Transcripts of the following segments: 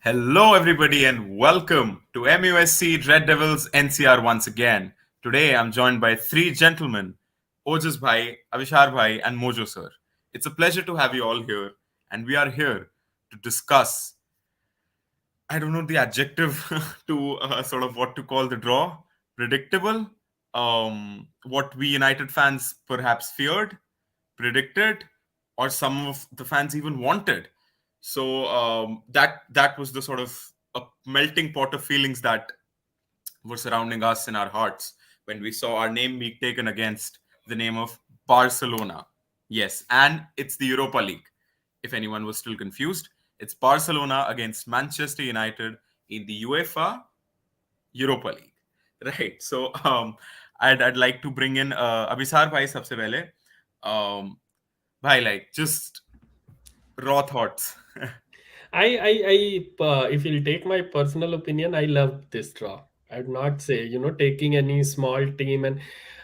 Hello, everybody, and welcome to MUSC Red Devils NCR once again. Today, I'm joined by three gentlemen, Ojas Bhai, Avishar Bhai, and Mojo Sir. It's a pleasure to have you all here, and we are here to discuss. I don't know the adjective to sort of what to call the draw. Predictable. What we United fans perhaps feared, predicted, or some of the fans even wanted. So that was the sort of a melting pot of feelings that were surrounding us in our hearts when we saw our name being taken against the name of Barcelona. Yes, and it's the Europa League. If anyone was still confused, it's Barcelona against Manchester United in the UEFA Europa League. Right. So I'd like to bring in Abhisar bhai sabse pehle. Um, bhai, like just raw thoughts. If you'll take my personal opinion, I love this draw. I'd not say, taking any small team, and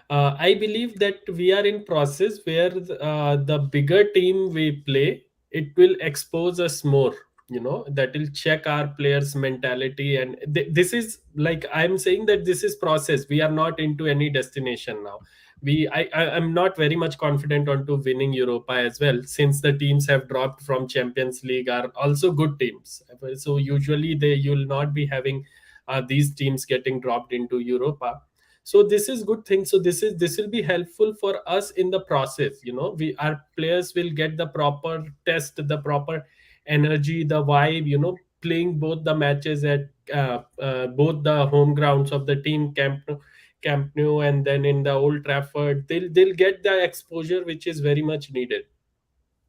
I believe that we are in process where the bigger team we play, it will expose us more. That will check our players' mentality, and this is like I'm saying that this is process. We are not into any destination now. I'm not very much confident onto winning Europa as well, since the teams have dropped from Champions League are also good teams. So usually you'll not be having these teams getting dropped into Europa. So this is good thing. So this will be helpful for us in the process. We our players will get the proper test, the proper energy, the vibe. Playing both the matches at both the home grounds of the team, Camp Nou, and then in the Old Trafford, they'll get the exposure which is very much needed.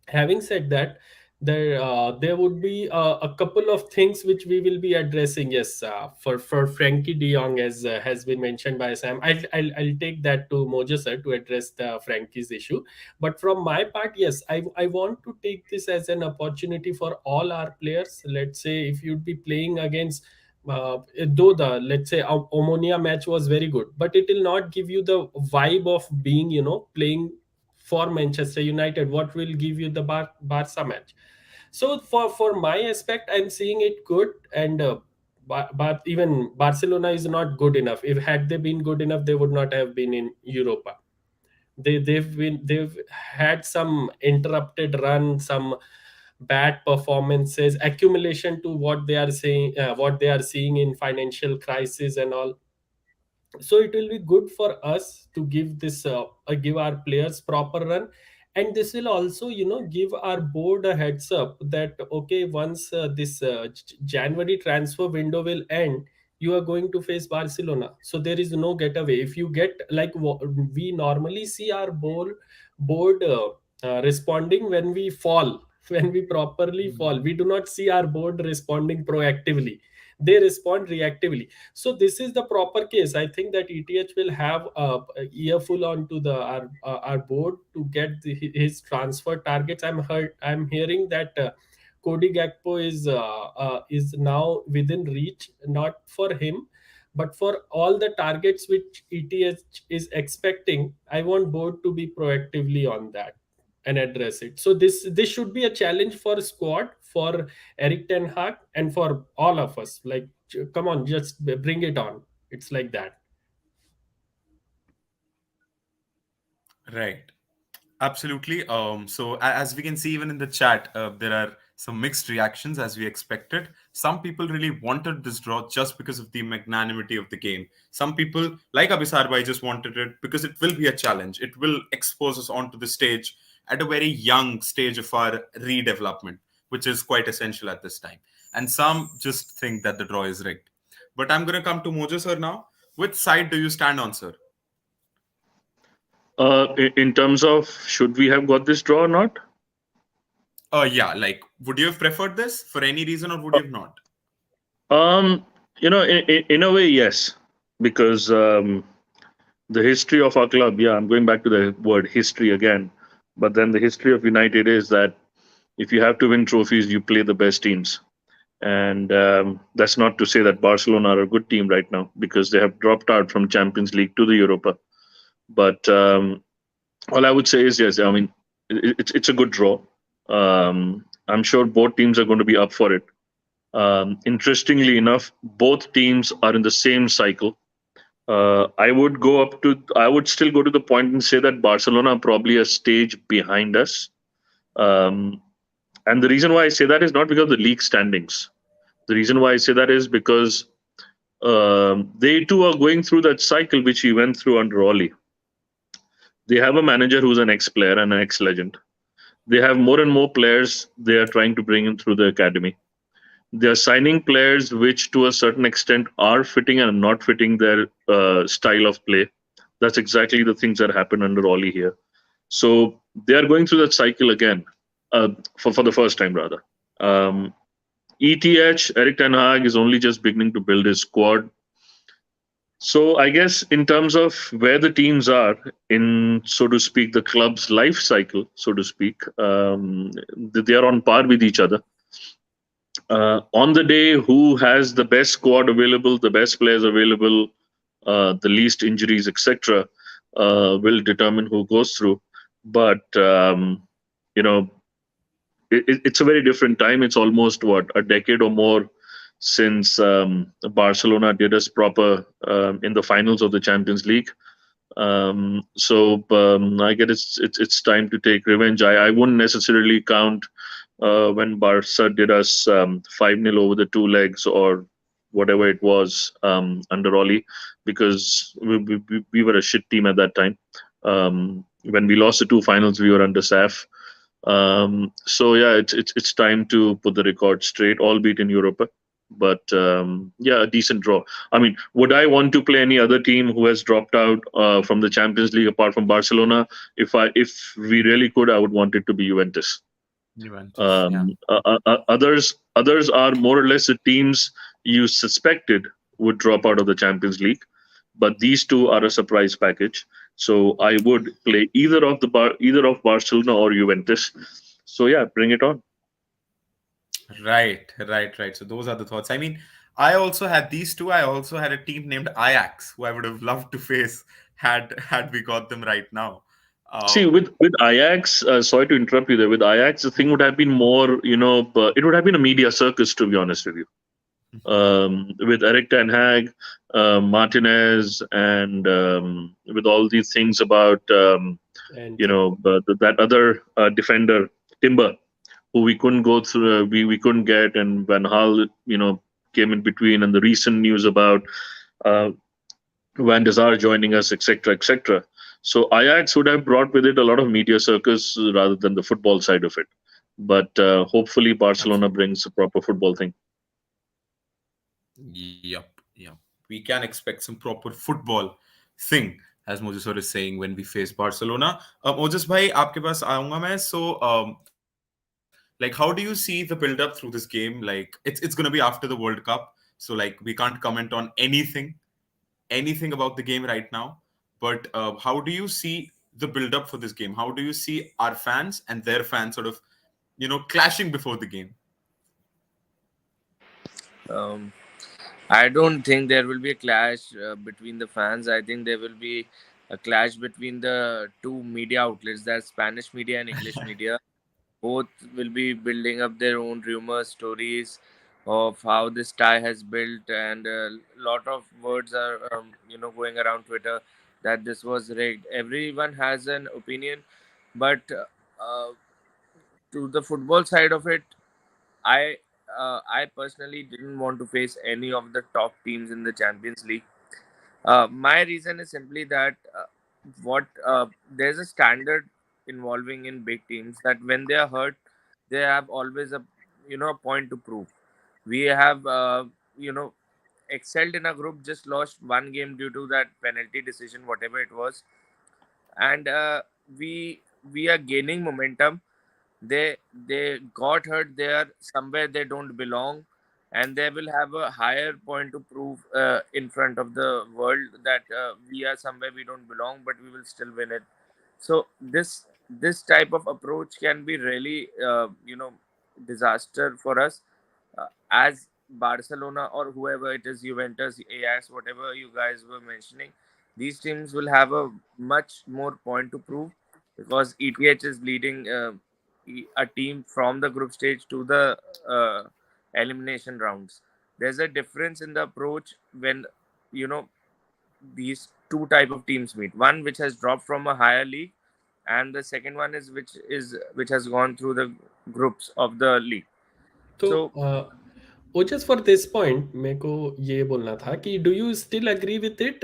Having said that, there would be a couple of things which we will be addressing. Yes, for Frankie De Jong, as has been mentioned by Sam, I'll take that to Mojo sir to address the Frankie's issue. But from my part, yes, I want to take this as an opportunity for all our players. Let's say if you'd be playing against though the let's say Omonia match was very good, but it will not give you the vibe of being playing for Manchester United. What will give you the Barca match? So for my aspect, I'm seeing it good, and but even Barcelona is not good enough. If had they been good enough, they would not have been in Europa. They've had some interrupted run, some bad performances, accumulation to what they are saying, what they are seeing in financial crisis and all. So it will be good for us to give our players proper run, and this will also give our board a heads up that okay, once this January transfer window will end, you are going to face Barcelona, so there is no getaway. If you get like we normally see our board responding when we fall, when we properly fall, we do not see our board responding proactively. They respond reactively. So this is the proper case. I think that ETH will have a earful onto our board to get his transfer targets. I'm hearing that Cody Gakpo is now within reach, not for him, but for all the targets which ETH is expecting. I want board to be proactively on that and address it. So this should be a challenge for squad, for Eric Ten Hag, and for all of us. Like, come on, just bring it on. It's like that. Right. Absolutely. So as we can see, even in the chat, there are some mixed reactions as we expected. Some people really wanted this draw just because of the magnanimity of the game. Some people, like Abhisar Bhai, just wanted it because it will be a challenge. It will expose us onto the stage at a very young stage of our redevelopment, which is quite essential at this time. And some just think that the draw is rigged. But I'm going to come to Mojo sir now. Which side do you stand on, sir? In terms of should we have got this draw or not? Yeah, like, would you have preferred this for any reason or would you have not? Um, in a way, yes, because the history of our club. Yeah, I'm going back to the word history again, but then the history of United is that if you have to win trophies, you play the best teams, and that's not to say that Barcelona are a good team right now because they have dropped out from Champions League to the Europa. But all I would say is yes. I mean, it's a good draw. I'm sure both teams are going to be up for it. Interestingly enough, both teams are in the same cycle. I would still go to the point and say that Barcelona are probably a stage behind us. Um, and the reason why I say that is not because of the league standings. The reason why I say that is because they too are going through that cycle which he went through under Oli. They have a manager who's an ex-player and an ex-legend. They have more and more players they are trying to bring in through the academy. They are signing players which, to a certain extent, are fitting and not fitting their style of play. That's exactly the things that happen under Oli here. So they are going through that cycle again, for the first time rather. Um, ETH Eric Ten Hag is only just beginning to build his squad. So I guess in terms of where the teams are in, so to speak, the club's life cycle, so to speak, they are on par with each other. On the day, who has the best squad available, the best players available, the least injuries, etc., will determine who goes through. But you know, it's a very different time. It's almost what, a decade or more since Barcelona did us proper in the finals of the Champions League. I guess it's time to take revenge. I wouldn't necessarily count when Barca did us 5-0 over the two legs or whatever it was under Oli, because we were a shit team at that time. When we lost the two finals, we were under SAF. So yeah, it's time to put the record straight, albeit in Europa. But yeah, a decent draw. I mean, would I want to play any other team who has dropped out from the Champions League apart from Barcelona? If we really could, I would want it to be Juventus. Juventus, yeah. Others are more or less the teams you suspected would drop out of the Champions League, but these two are a surprise package. So I would play either of Barcelona or Juventus. So yeah, bring it on. Right. So those are the thoughts. I mean, I also had these two. I also had a team named Ajax, who I would have loved to face had we got them right now. See, Uh, with Ajax, sorry to interrupt you there. With Ajax, the thing would have been more, it would have been a media circus, to be honest with you. With Eric Ten Hag, Martinez, and with all these things about And that other defender Timber, who we couldn't go through, we couldn't get, and Van Hal, came in between, and the recent news about uh, Van der Sar joining us, etc., etc. So Ajax would have brought with it a lot of media circus rather than the football side of it. But hopefully, Barcelona Absolutely. brings a proper football thing. Yep. We can expect some proper football thing, as Moses sir is saying, when we face Barcelona. Moses bhai, आपके पास आऊंगा मैं. So, like, how do you see the build up through this game? Like, it's gonna be after the World Cup, so like we can't comment on anything about the game right now. But how do you see the build up for this game? How do you see our fans and their fans sort of, clashing before the game? Um, I don't think there will be a clash between the fans. I think there will be a clash between the two media outlets, that's Spanish media and English media. Both will be building up their own rumors, stories of how this tie has built, and a lot of words are, going around Twitter that this was rigged. Everyone has an opinion, but to the football side of it, I I personally didn't want to face any of the top teams in the Champions League. My reason is simply that what there's a standard involving in big teams that when they are hurt, they have always a point to prove. We have excelled in a group, just lost one game due to that penalty decision, whatever it was, and we are gaining momentum. They got hurt, they are somewhere they don't belong, and they will have a higher point to prove in front of the world that we are somewhere we don't belong, but we will still win it. So this type of approach can be really disaster for us, as Barcelona or whoever it is, Juventus, Ajax, whatever you guys were mentioning, these teams will have a much more point to prove, because ETH is leading a team from the group stage to the elimination rounds. There's a difference in the approach when, you know, these two type of teams meet. One which has dropped from a higher league, and the second one is which has gone through the groups of the league. तो So वो just for this point मेरे को ये बोलना था कि do you still agree with it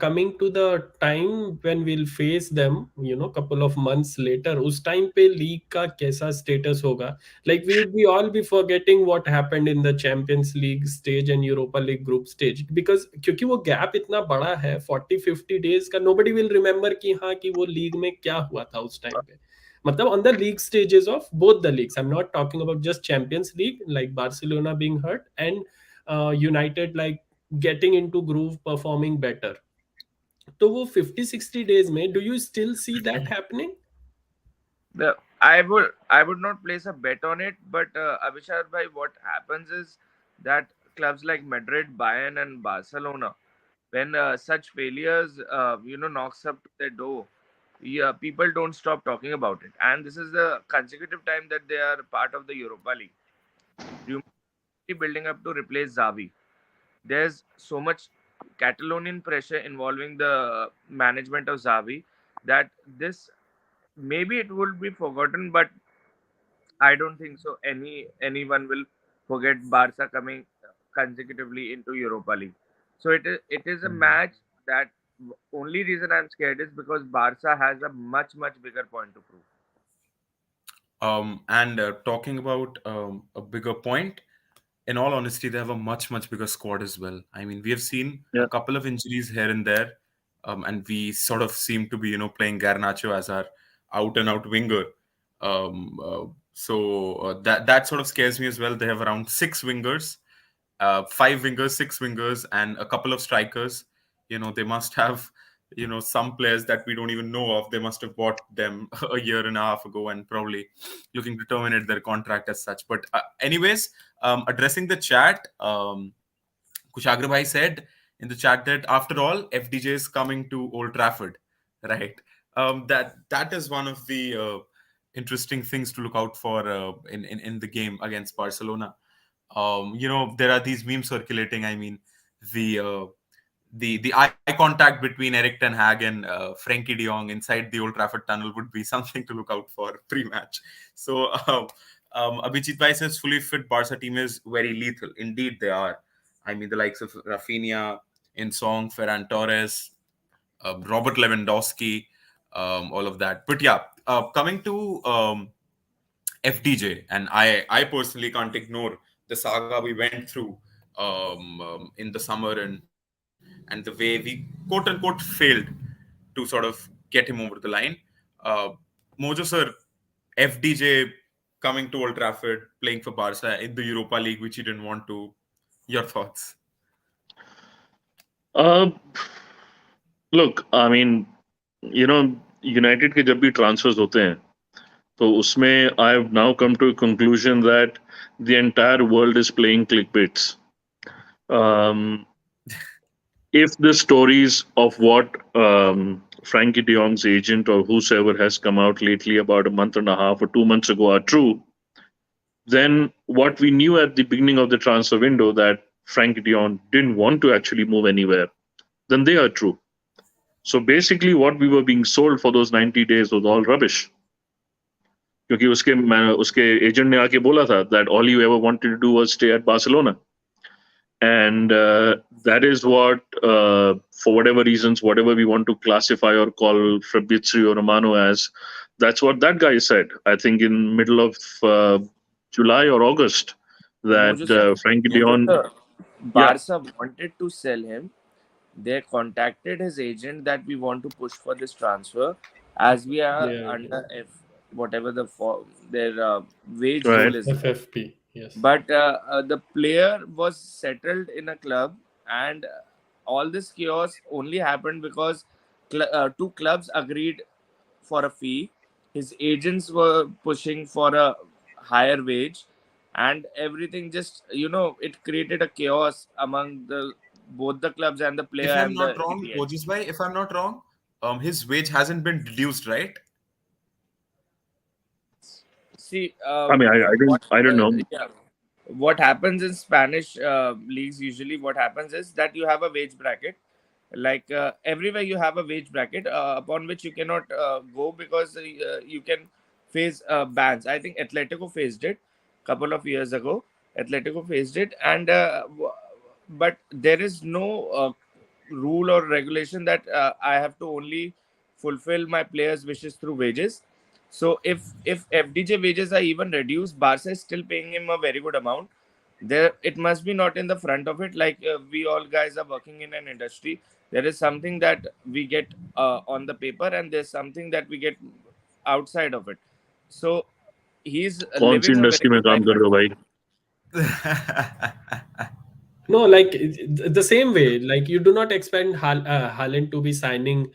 coming to the time when will face them, you know, couple of months later, उस time पे लीग का कैसा स्टेटस होगा? Like we would be all be forgetting what happened in the Champions League stage and Europa League group stage, because क्योंकि वो gap इतना बड़ा है 40-50 डेज का, नोबडी विल रिमेम्बर कि हाँ कि वो लीग में क्या हुआ था उस टाइम पे. Matlab on the league stages of both the leagues. I'm not talking about just Champions League like Barcelona being hurt and United like getting into groove, performing better. तो वो 50-60 days में do you still see that happening? I would not place a bet on it, but Abhishek bhai, what happens is that clubs like Madrid, Bayern, and Barcelona, when such failures knocks up to their door, yeah, people don't stop talking about it, and this is the consecutive time that they are part of the Europa League. You might be building up to replace Xavi. There's so much Catalonian pressure involving the management of Xavi that this maybe it will be forgotten, but I don't think so. Anyone will forget Barca coming consecutively into Europa League. So it is a match that only reason I'm scared is because Barca has a much bigger point to prove. And talking about a bigger point, in all honesty, they have a much bigger squad as well. I mean, we have seen a Yeah. couple of injuries here and there, and we sort of seem to be, playing Garnacho as our out and out winger. That sort of scares me as well. They have around six wingers, five wingers, six wingers, and a couple of strikers. They must have, some players that we don't even know of. They must have bought them a year and a half ago and probably looking to terminate their contract as such. But anyways, addressing the chat, Kushagra bhai said in the chat that after all, FDJ is coming to Old Trafford, right? That is one of the interesting things to look out for in the game against Barcelona. There are these memes circulating. I mean, the uh, the eye contact between Eric Ten Hag and Frankie De Jong inside the Old Trafford tunnel would be something to look out for pre-match. So Abhijit Bhai says fully fit Barca team is very lethal. Indeed, they are. I mean, the likes of Rafinha, Insong, Ferran Torres, Robert Lewandowski, all of that. But yeah, coming to FDJ, and I personally can't ignore the saga we went through in the summer and the way we quote unquote failed to sort of get him over the line. Uh, Mojo sir, FDJ coming to Old Trafford, playing for Barca in the Europa League, which he didn't want to. Your thoughts? Uh, Look, I mean, United के जब भी transfers होते हैं तो उसमें I have now come to conclusion that the entire world is playing clickbaits. If the stories of what Frankie de Jong's agent or whosoever has come out lately about a month and a half or 2 months ago are true, then what we knew at the beginning of the transfer window that Frankie de Jong didn't want to actually move anywhere, then they are true. So basically, what we were being sold for those 90 days was all rubbish. क्योंकि उसके agent ने आके बोला था that all you ever wanted to do was stay at Barcelona. And that is what, for whatever reasons, whatever we want to classify or call Fabrizio Romano as, that's what that guy said. I think in middle of July or August, Mojo that sir, Frankie de Mojo Jong, sir, yeah, Barca wanted to sell him. They contacted his agent that we want to push for this transfer as we are Yeah, under F, whatever their wage right. rule is. FFP, yes. But the player was settled in a club, and all this chaos only happened because two clubs agreed for a fee. His agents were pushing for a higher wage, and everything just it created a chaos among the both the clubs and the player If I'm and not the wrong, APL. Ojis bhai, if I'm not wrong, his wage hasn't been reduced, right? See, I mean, I what don't know. yeah. what happens in Spanish leagues usually, what happens is that you have a wage bracket. Like everywhere you have a wage bracket upon which you cannot go, because you can face bans. I think Atletico faced it couple of years ago. Atletico faced it, and but there is no rule or regulation that I have to only fulfill my players' wishes through wages. So if FDJ wages are even reduced, Barca is still paying him a very good amount. There, it must be not in the front of it. Like we all guys are working in an industry. There is something that we get on the paper, and there's something that we get outside of it. So he's कौन सी living a very industry में good काम life. कर रहे हो भाई? No, like the same way, like you do not expect Haaland to be signing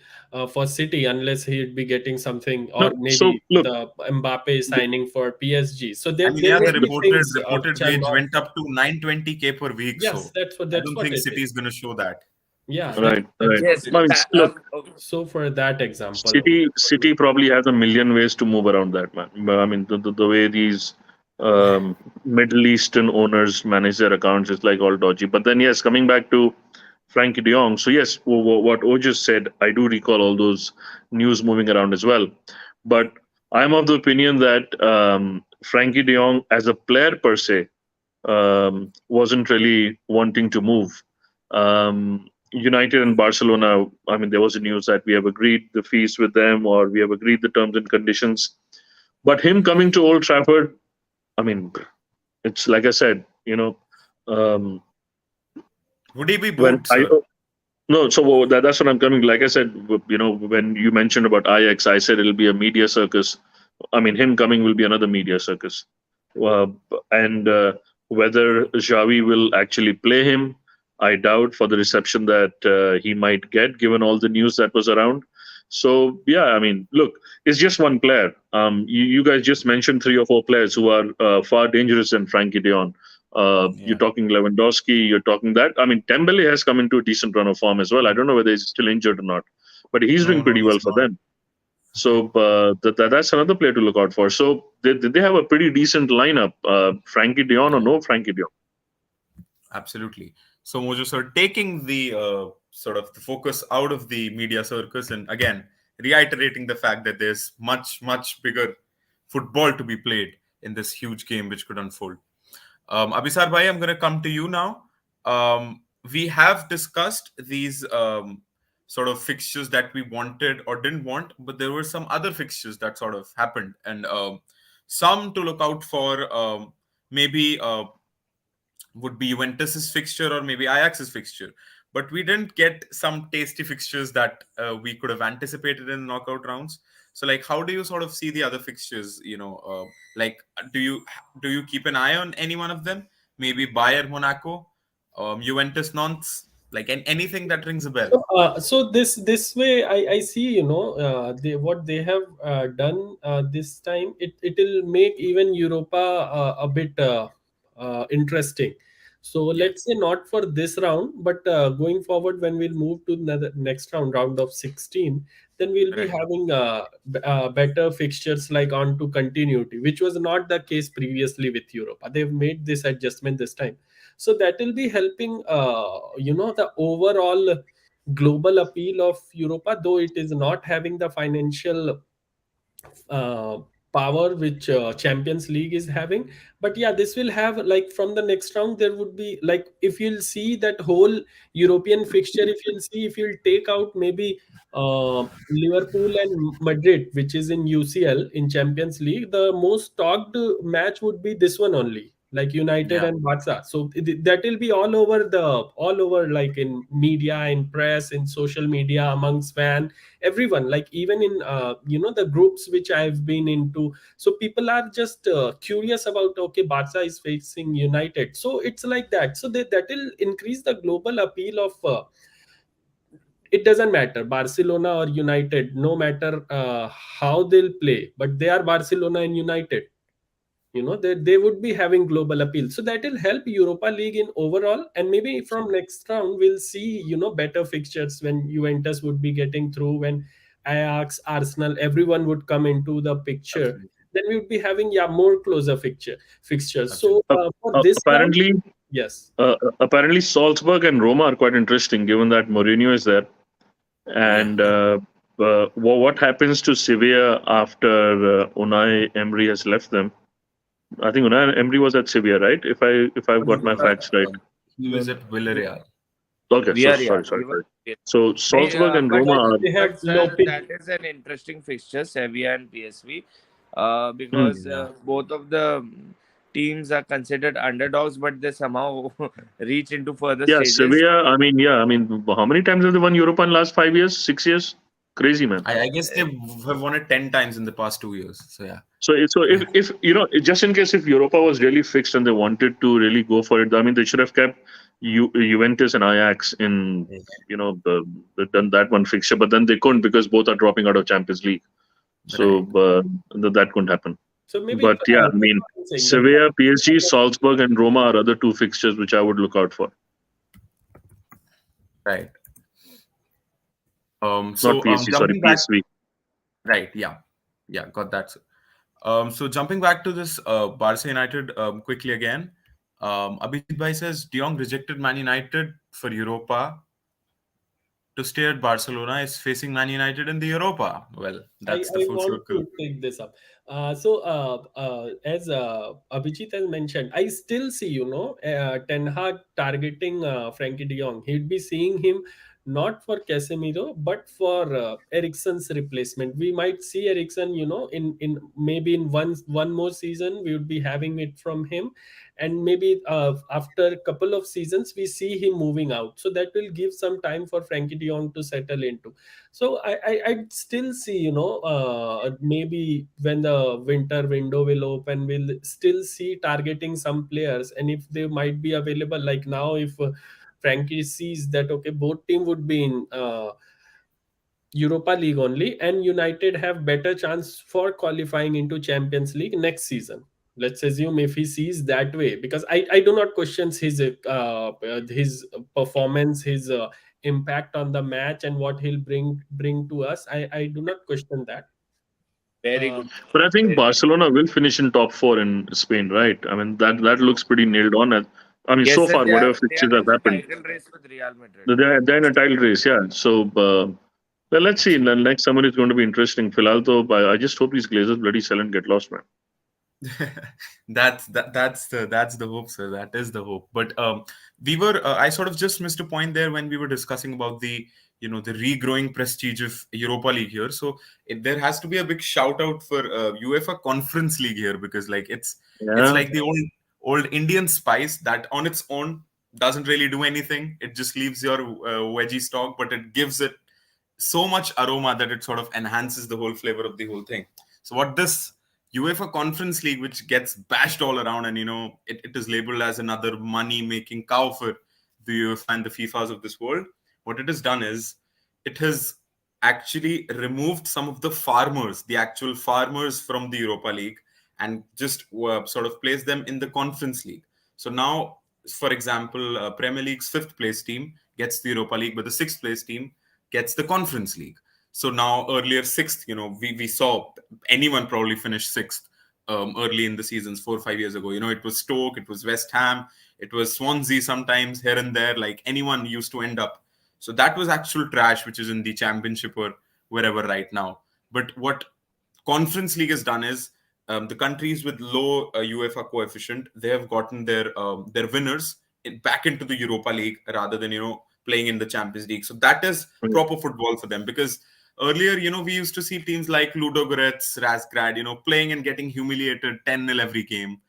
for City unless he'd be getting something, or No, so maybe look, the Mbappe the, signing for PSG. So I mean, there yeah, the would be the, reported things reported which are wage not. went up to 920K per week, Yes, so I that's don't what think it City is. is going to show that. Yeah, right, that's right. what Yes. it I mean, is. look, So for that example, City probably has a million ways to move around that, man. But I mean, the way these Middle Eastern owners manage their accounts is like all dodgy. But then, yes, coming back to Frankie De Jong. So yes, what O just said, I do recall all those news moving around as well. But I'm of the opinion that Frankie De Jong, as a player per se, wasn't really wanting to move. United and Barcelona, I mean, there was a news that we have agreed the fees with them, or we have agreed the terms and conditions. But him coming to Old Trafford, I mean, it's like I said, um, Would he be when booed, I sir? no, so that's what I'm coming. Like I said, when you mentioned about Ajax, I said it'll be a media circus. I mean, him coming will be another media circus. Uh, and whether Xavi will actually play him, I doubt for the reception that he might get, given all the news that was around. So yeah, I mean, look, it's just one player. You guys just mentioned three or four players who are far dangerous than Frankie De Jong. You're Yeah. talking Lewandowski. You're talking that. I mean, Dembele has come into a decent run of form as well. I don't know whether he's still injured or not, but he's No, doing no, pretty he's well for not. them. So that's another player to look out for. So they have a pretty decent lineup. Frankie Dion or Yeah. no Frankie Dion? Absolutely. So, Mojo sir, taking the sort of the focus out of the media circus, and again reiterating the fact that there's much, much bigger football to be played in this huge game which could unfold. Abhisar Bhai, I'm going to come to you now. We have discussed these sort of fixtures that we wanted or didn't want, but there were some other fixtures that sort of happened, and some to look out for. Maybe would be Juventus's fixture or maybe Ajax's fixture. But we didn't get some tasty fixtures that we could have anticipated in knockout rounds. So, like, how do you sort of see the other fixtures? Like, do you keep an eye on any one of them? Maybe Bayern Monaco, Juventus Nantes, like anything that rings a bell. so this way I see, what they have done this time, it'll make even Europa a bit interesting. So Yeah, let's say not for this round, but going forward when we'll move to the next round of 16, then we'll be right. having better fixtures, like on to continuity, which was not the case previously with Europa. They've made this adjustment this time, so that will be helping the overall global appeal of Europa, though it is not having the financial uh, power which Champions League is having. But yeah, this will have, like, from the next round there would be, like, if you'll see that whole European fixture, if you'll take out maybe Liverpool and Madrid, which is in UCL in Champions League, the most talked match would be this one only, like United Yeah, and Barca. So that will be all over, like in media, in press, in social media, amongst fan, everyone, like even in the groups which I've been into. So people are just curious about, okay, Barca is facing United, so it's like that. So that will increase the global appeal of it doesn't matter Barcelona or United, no matter how they'll play, but they are Barcelona and United. They would be having global appeal, so that will help Europa League in overall. And maybe from absolutely. next round we'll see better fixtures, when Juventus would be getting through, when Ajax, Arsenal, everyone would come into the picture. Absolutely. then we would be having more closer fixtures. So Absolutely. for this round, Apparently, yes, Salzburg and Roma are quite interesting, given that Mourinho is there. Yeah. And what happens to Sevilla after Unai Emery has left them? I think Unai Emery was at Sevilla, right? If I've got my facts right. He was at Villarreal. Okay, We so are, yeah. sorry, He sorry, was. sorry. So Hey, Salzburg and Roma but are. they but have sir, Lopez. that is an interesting fixture, Sevilla and PSV, Hmm. because Yeah. both of the teams are considered underdogs, but they somehow reach into further Yeah, stages. Sevilla. I mean, yeah, I mean, how many times have they won Europa in the last 5 years, 6 years? Crazy, man. I guess they have won it 10 times in the past 2 years. So yeah. So if just in case if Europa was really fixed and they wanted to really go for it, I mean, they should have kept Juventus and Ajax in Yeah. done that one fixture, but then they couldn't because both are dropping out of Champions League. So Right. that couldn't happen. So maybe But yeah, I that's mean, what I'm saying that. Sevilla, PSG, Salzburg, and Roma are other two fixtures which I would look out for. Right. Not So PSG, sorry, jumping back. PSV. Right. Yeah. Yeah. Got that. So jumping back to this Barca United quickly again. Abhijit Bhai says De Jong rejected Man United for Europa to stay at Barcelona is facing Man United in the Europa. Well, that's the I full want circle. to take this up. As Abhijit has mentioned, I still see, Ten Hag targeting Frankie de Jong. He'd be seeing him not for Casemiro, but for Eriksen's replacement. We might see Eriksen, in maybe in one more season, we would be having it from him. And maybe after a couple of seasons, we see him moving out. So that will give some time for Frankie de Jong to settle into. So I'd still see, maybe when the winter window will open, we'll still see targeting some players. And if they might be available, like now, if Frankie sees that, okay, both team would be in Europa League only, and United have better chance for qualifying into Champions League next season. Let's assume if he sees that way, because I do not question his performance, his impact on the match, and what he'll bring to us. I do not question that. Very Uh, good. But I think Very, Barcelona will finish in top four in Spain, right? I mean that looks pretty nailed on. I mean, yes, so sir. far, whatever They fixtures are have in the happened, title race with Real Madrid. they're in a title race, yeah. So, well, let's see. The next summer is going to be interesting. Filalto, I just hope these Glazers bloody sell and get lost, man. That's the hope, sir. That is the hope. But we were I sort of just missed a point there when we were discussing about the regrowing prestige of Europa League here. So there has to be a big shout out for UEFA Conference League here, because like it's Yeah, like the old Indian spice that on its own doesn't really do anything. It just leaves your veggie stock, but it gives it so much aroma that it sort of enhances the whole flavor of the whole thing. So what this UEFA Conference League, which gets bashed all around, and it is labeled as another money-making cow for the UEFA and the FIFAs of this world. What it has done is it has actually removed some of the farmers, the actual farmers from the Europa League, and just sort of placed them in the Conference League. So now, for example, Premier League's fifth place team gets the Europa League, but the sixth place team gets the Conference League. So now, earlier sixth, we saw anyone probably finish sixth early in the seasons 4 or 5 years ago. It was Stoke, it was West Ham, it was Swansea sometimes here and there. Like anyone used to end up. So that was actual trash, which is in the Championship or wherever right now. But what Conference League has done is the countries with low UEFA coefficient, they have gotten their winners back into the Europa League rather than playing in the Champions League. So that is proper football for them, because earlier we used to see teams like Ludogorets, Razgrad, playing and getting humiliated 10-0 every game.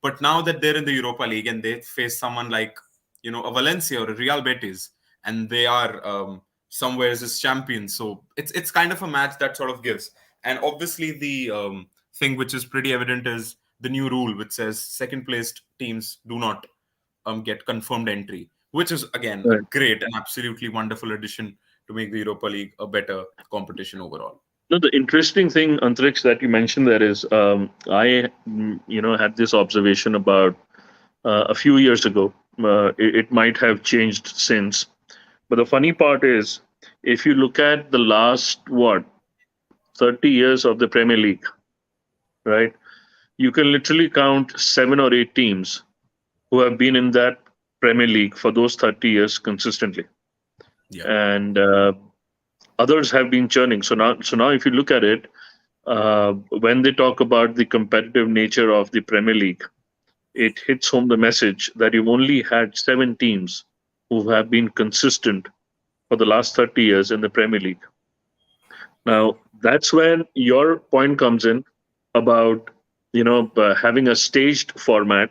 But now that they're in the Europa League and they face someone like a Valencia or a Real Betis, and they are somewhere as champions, so it's kind of a match that sort of gives. And obviously the thing which is pretty evident is the new rule which says second placed teams do not get confirmed entry, which is again a right. great and absolutely wonderful addition to make the Europa League a better competition overall. No, the interesting thing, Antrix, that you mentioned there is, had this observation about a few years ago. It might have changed since, but the funny part is, if you look at the last 30 years of the Premier League, right? You can literally count 7 or 8 teams who have been in that Premier League for those 30 years consistently, Yeah. and others have been churning. So now, if you look at it, when they talk about the competitive nature of the Premier League, it hits home the message that you've only had 7 teams who have been consistent for the last 30 years in the Premier League. Now, that's when your point comes in about having a staged format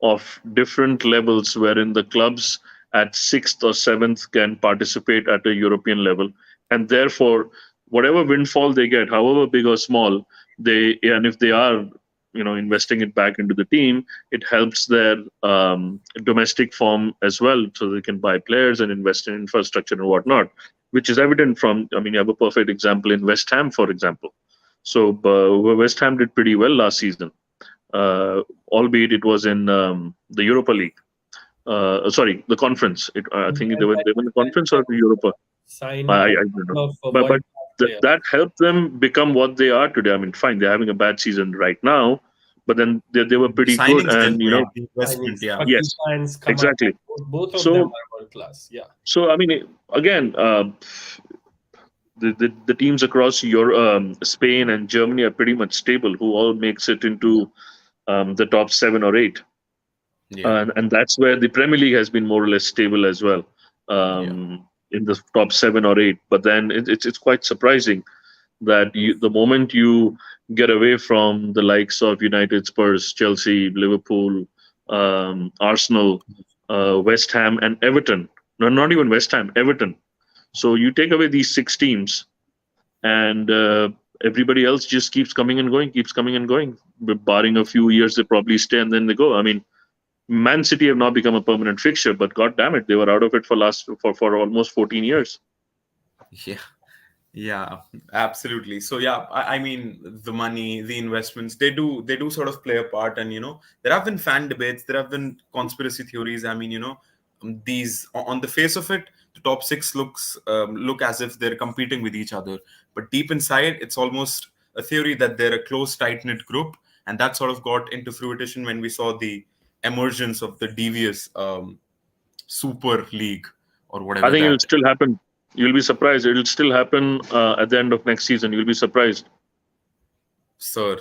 of different levels wherein the clubs at sixth or seventh can participate at a European level, and therefore whatever windfall they get, however big or small, and if they are investing it back into the team, it helps their domestic form as well, so they can buy players and invest in infrastructure and whatnot, which is evident from, I mean, you have a perfect example in West Ham, for example. So West Ham did pretty well last season, albeit it was in the Europa League. Sorry, the conference. I think they won the conference or the Europa. Signed a I don't know. couple of But world class players. that helped them become what they are today. I mean, fine, they're having a bad season right now, but then they were The pretty good. signings they've And made, the investment, Signings, yeah. yes, Paqueta and Kamara, exactly. both of them So are world class. Yeah. I mean, again, the teams across your Spain and Germany are pretty much stable, who all makes it into the top 7 or 8, Yeah. and that's where the Premier League has been more or less stable as well, Yeah. in the top 7 or 8. But then it's quite surprising that the moment you get away from the likes of United, Spurs, Chelsea, Liverpool, Arsenal, West Ham, and Everton. No, not even West Ham, Everton. So you take away these 6 teams, and everybody else just keeps coming and going, keeps coming and going. Barring a few years, they probably stay and then they go. I mean, Man City have now become a permanent fixture, but god damn it, they were out of it for almost 14 years. Yeah. Yeah, absolutely. So yeah, I mean the money, the investments, they do sort of play a part, and there have been fan debates, there have been conspiracy theories. I mean, these on the face of it, the top six look as if they're competing with each other, but deep inside, it's almost a theory that they're a close, tight knit group, and that sort of got into fruition when we saw the emergence of the devious Super League or I whatever think it'll that. still happen. You'll be surprised. It'll still happen at the end of next season. You'll be surprised. Sir,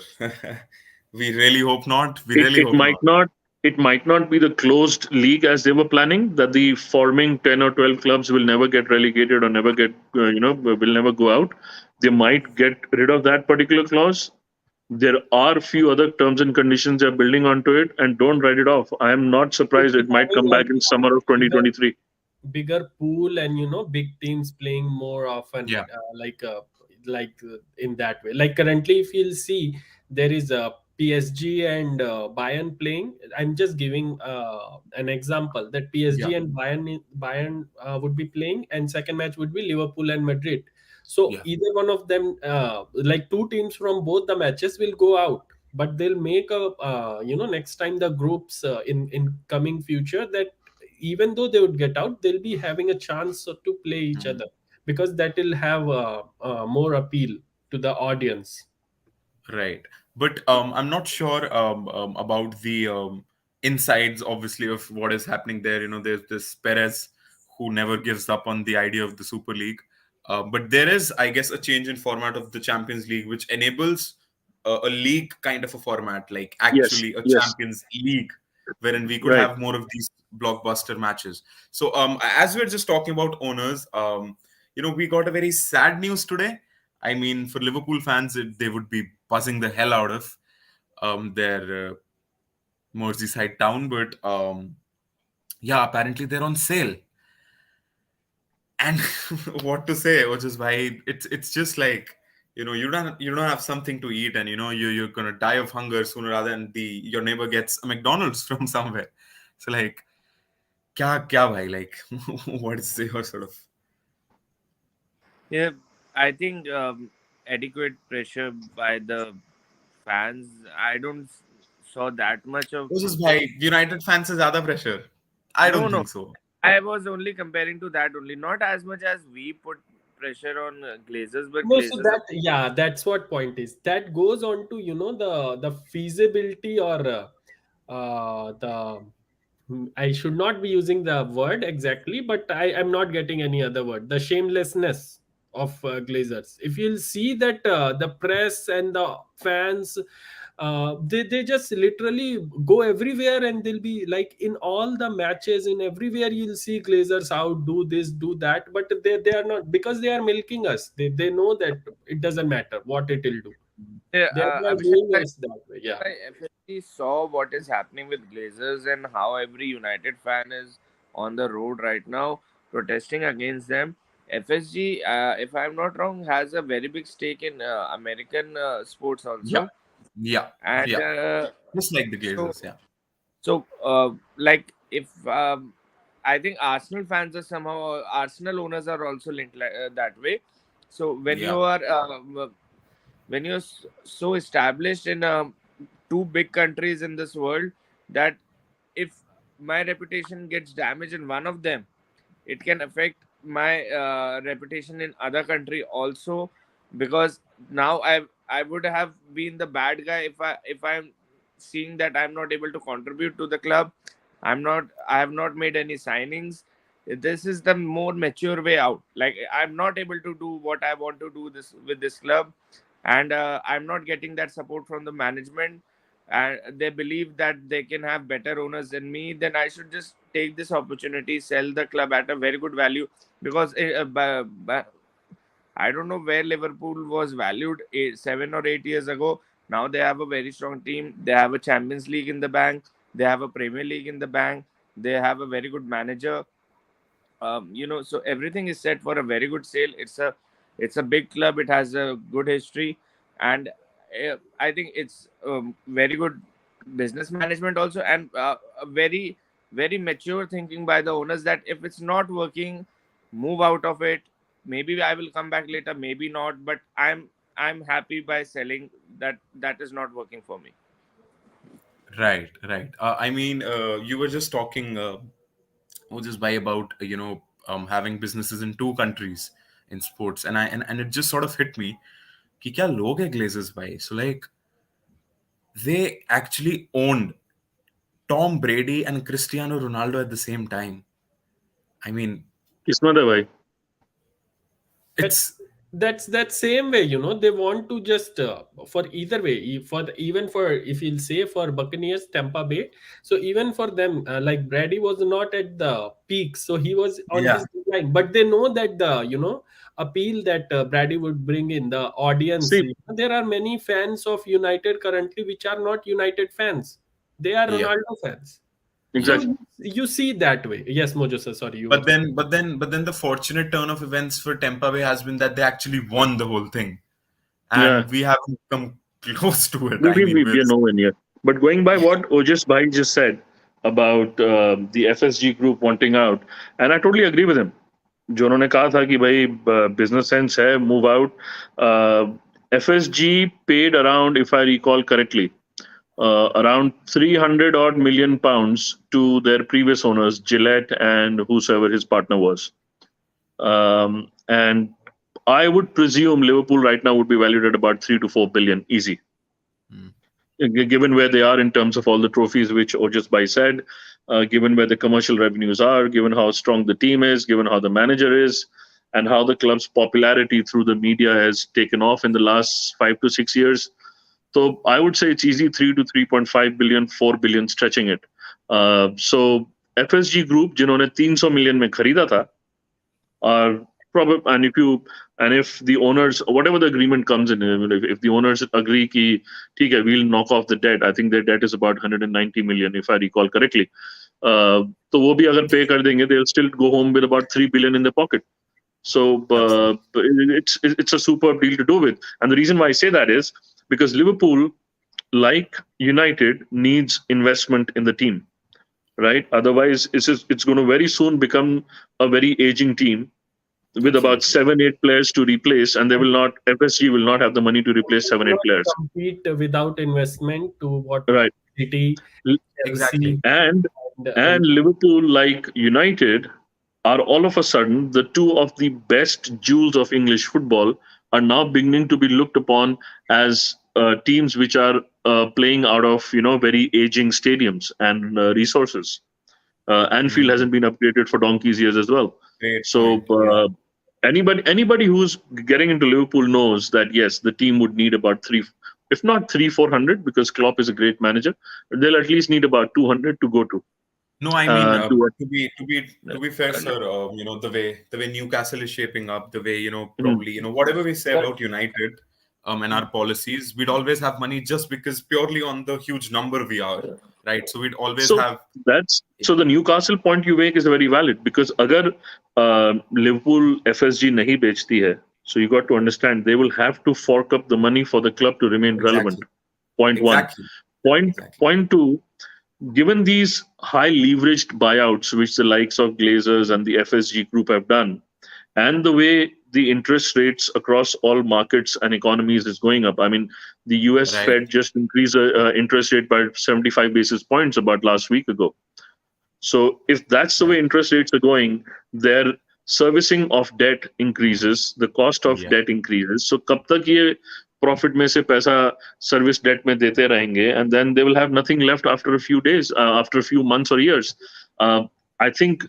we really hope not. We It really it hope might not. not it might not be the closed league as they were planning. That the forming 10 or 12 clubs will never get relegated or never get will never go out. They might get rid of that particular clause. There are few other terms and conditions they're building onto it, and don't write it off. I am not We'll surprised be it might having come like back in summer of bigger 2023. bigger pool, and big teams playing more often, Yeah, in that way. Like currently, if you'll see, there is a PSG and Bayern playing. I'm just giving an example that yeah, PSG and Bayern would be playing, and second match would be Liverpool and Madrid. So yeah. either one of them, like two teams from both the matches, will go out, but they'll make a next time the groups in coming future, that even though they would get out, they'll be having a chance to play each Mhm. other, because that will have more appeal to the audience. Right. But I'm not sure about the insides, obviously, of what is happening there. There's this Perez who never gives up on the idea of the Super League. But there is, I guess, a change in format of the Champions League, which enables a league kind of a format, like Yes, actually a yes, Champions League, wherein we could right. have more of these blockbuster matches. So, as we're just talking about owners, we got a very sad news today. I mean, for Liverpool fans, they would be buzzing the hell out of their Merseyside town. But yeah, apparently they're on sale. And what to say, which is why it's just like you don't have something to eat, and you're gonna die of hunger sooner rather than your neighbor gets a McDonald's from somewhere. So like, kya bhai, like, what is your sort of. Yeah, I think adequate pressure by the fans. I don't saw that much of. Which is why United fans is other pressure. I No, don't no. think so. I was only comparing to that only, not as much as we put pressure on Glazers, but No, so Glazers that, yeah, that's what point is. That goes on to, the feasibility, or the I should not be using the word exactly, but I am not getting any other word. The shamelessness of Glazers. If you'll see that the press and the fans, they just literally go everywhere, and they'll be like in all the matches, in everywhere you'll see Glazers out, do this, do that, but they are not, because they are milking us. They know that it doesn't matter what it will do. They are Abhishek, doing us that way. Yeah. FSG saw what is happening with Glazers and how every United fan is on the road right now protesting against them. FSG, if I'm not wrong, has a very big stake in American sports Yeah, also, yeah, and yeah. Just like the so Glazers, yeah. like if I think Arsenal fans are somehow Arsenal owners are also linked that way. So Yeah, when you're so established in two big countries in this world, that if my reputation gets damaged in one of them, it can affect my reputation in other country also, because now I would have been the bad guy if I'm seeing that I'm not able to contribute to the club. I have not made any signings. This is the more mature way out. Like, I'm not able to do what I want to do this with this club, and I'm not getting that support from the management, and they believe that they can have better owners than me, then I should just take this opportunity, sell the club at a very good value. Because I don't know where Liverpool was valued 7 or 8 years ago. Now they have a very strong team. They have a Champions League in the bank. They have a Premier League in the bank. They have a very good manager. So everything is set for a very good sale. It's a big club. It has a good history, and I think it's very good business management also, and a very very mature thinking by the owners, that if it's not working, move out of it. Maybe I will come back later, maybe not, but I'm happy by selling. That is not working for me. right, right. I mean, you were just talking, just by about having businesses in two countries in sports, and it just sort of hit me कि क्या लोग है Glazers भाई. So like they actually owned Tom Brady and Cristiano Ronaldo at the same time. I mean, किस्मत है भाई. That's it's that's that same way, they want to just, for either way, even for, if you'll say, for Buccaneers, Tampa Bay. So even for them, like Brady was not at the peak, so he was on yeah, his decline, but they know that the, appeal that Brady would bring in the audience. See, There are many fans of United currently which are not United fans, they are yeah, Ronaldo fans. So yeah. exactly. you see that way. Yes, Mojo sir, sorry, you were. But then the fortunate turn of events for Tampa Bay has been that they actually won the whole thing, Yeah, and we haven't come close to it. we, I we, mean, we we are nowhere near. But going by yeah, what Ojas Bhai just said about the FSG group wanting out, and I totally agree with him. जो उन्होंने कहा था कि भाई business sense है, move out. FSG paid around, if I recall correctly, around 300 odd million pounds to their previous owners, Gillette and whosoever his partner was. And I would presume Liverpool right now would be valued at about 3 to 4 billion, easy, mm, given where they are in terms of all the trophies, which Ojas Bhai said, given where the commercial revenues are, given how strong the team is, given how the manager is, and how the club's popularity through the media has taken off in the last 5 to 6 years. So I would say it's easy 3 to 3.5 billion, 4 billion, stretching it. So FSG Group, जिन्होंने 300 million में खरीदा था, are probably, and if the owners, whatever the agreement comes in, if the owners agree ki theek hai, we'll knock off the debt. I think their debt is about 190 million, if I recall correctly. तो वो भी अगर pay कर देंगे, they'll still go home with about 3 billion in their pocket. So absolutely. it's a superb deal to do with. And the reason why I say that is because Liverpool, like United, needs investment in the team, right? Otherwise, it's going to very soon become a very aging team with about Absolutely. 7, 8 players to replace, and they will not. FSG will not have the money to replace You seven, eight cannot players, compete without investment to what right? City, L- Chelsea, Exactly. And and Liverpool, like United, are all of a sudden the two of the best jewels of English football are now beginning to be looked upon as teams which are playing out of very aging stadiums and resources. Anfield Mhm. hasn't been upgraded for donkey's years as well. Great So point. Yeah. anybody who's getting into Liverpool knows that yes, the team would need about three, if not three, 400, because Klopp is a great manager. They'll at least need about 200 to go to. No, I mean, To to be fair, No, sir. The way Newcastle is shaping up, the way Mhm. probably whatever we say But about United, and our policies, we'd always have money just because purely on the huge number we are, right? So we'd always So have. that's so the Newcastle point you make is very valid because अगर Liverpool FSG नहीं बेचती है, so you got to understand they will have to fork up the money for the club to remain relevant. Exactly, Point one. exactly, exactly. Point two. Given these high leveraged buyouts, which the likes of Glazers and the FSG group have done, and the way the interest rates across all markets and economies is going up. I mean, the US Right. Fed just increased the interest rate by 75 basis points about last week ago. So if that's the Right. way interest rates are going, their servicing of debt increases, the cost of Yeah. debt increases. So कब तक ये profit में से पैसा service debt में देते रहेंगे, and then they will have nothing left after a few days, after a few months or years. I think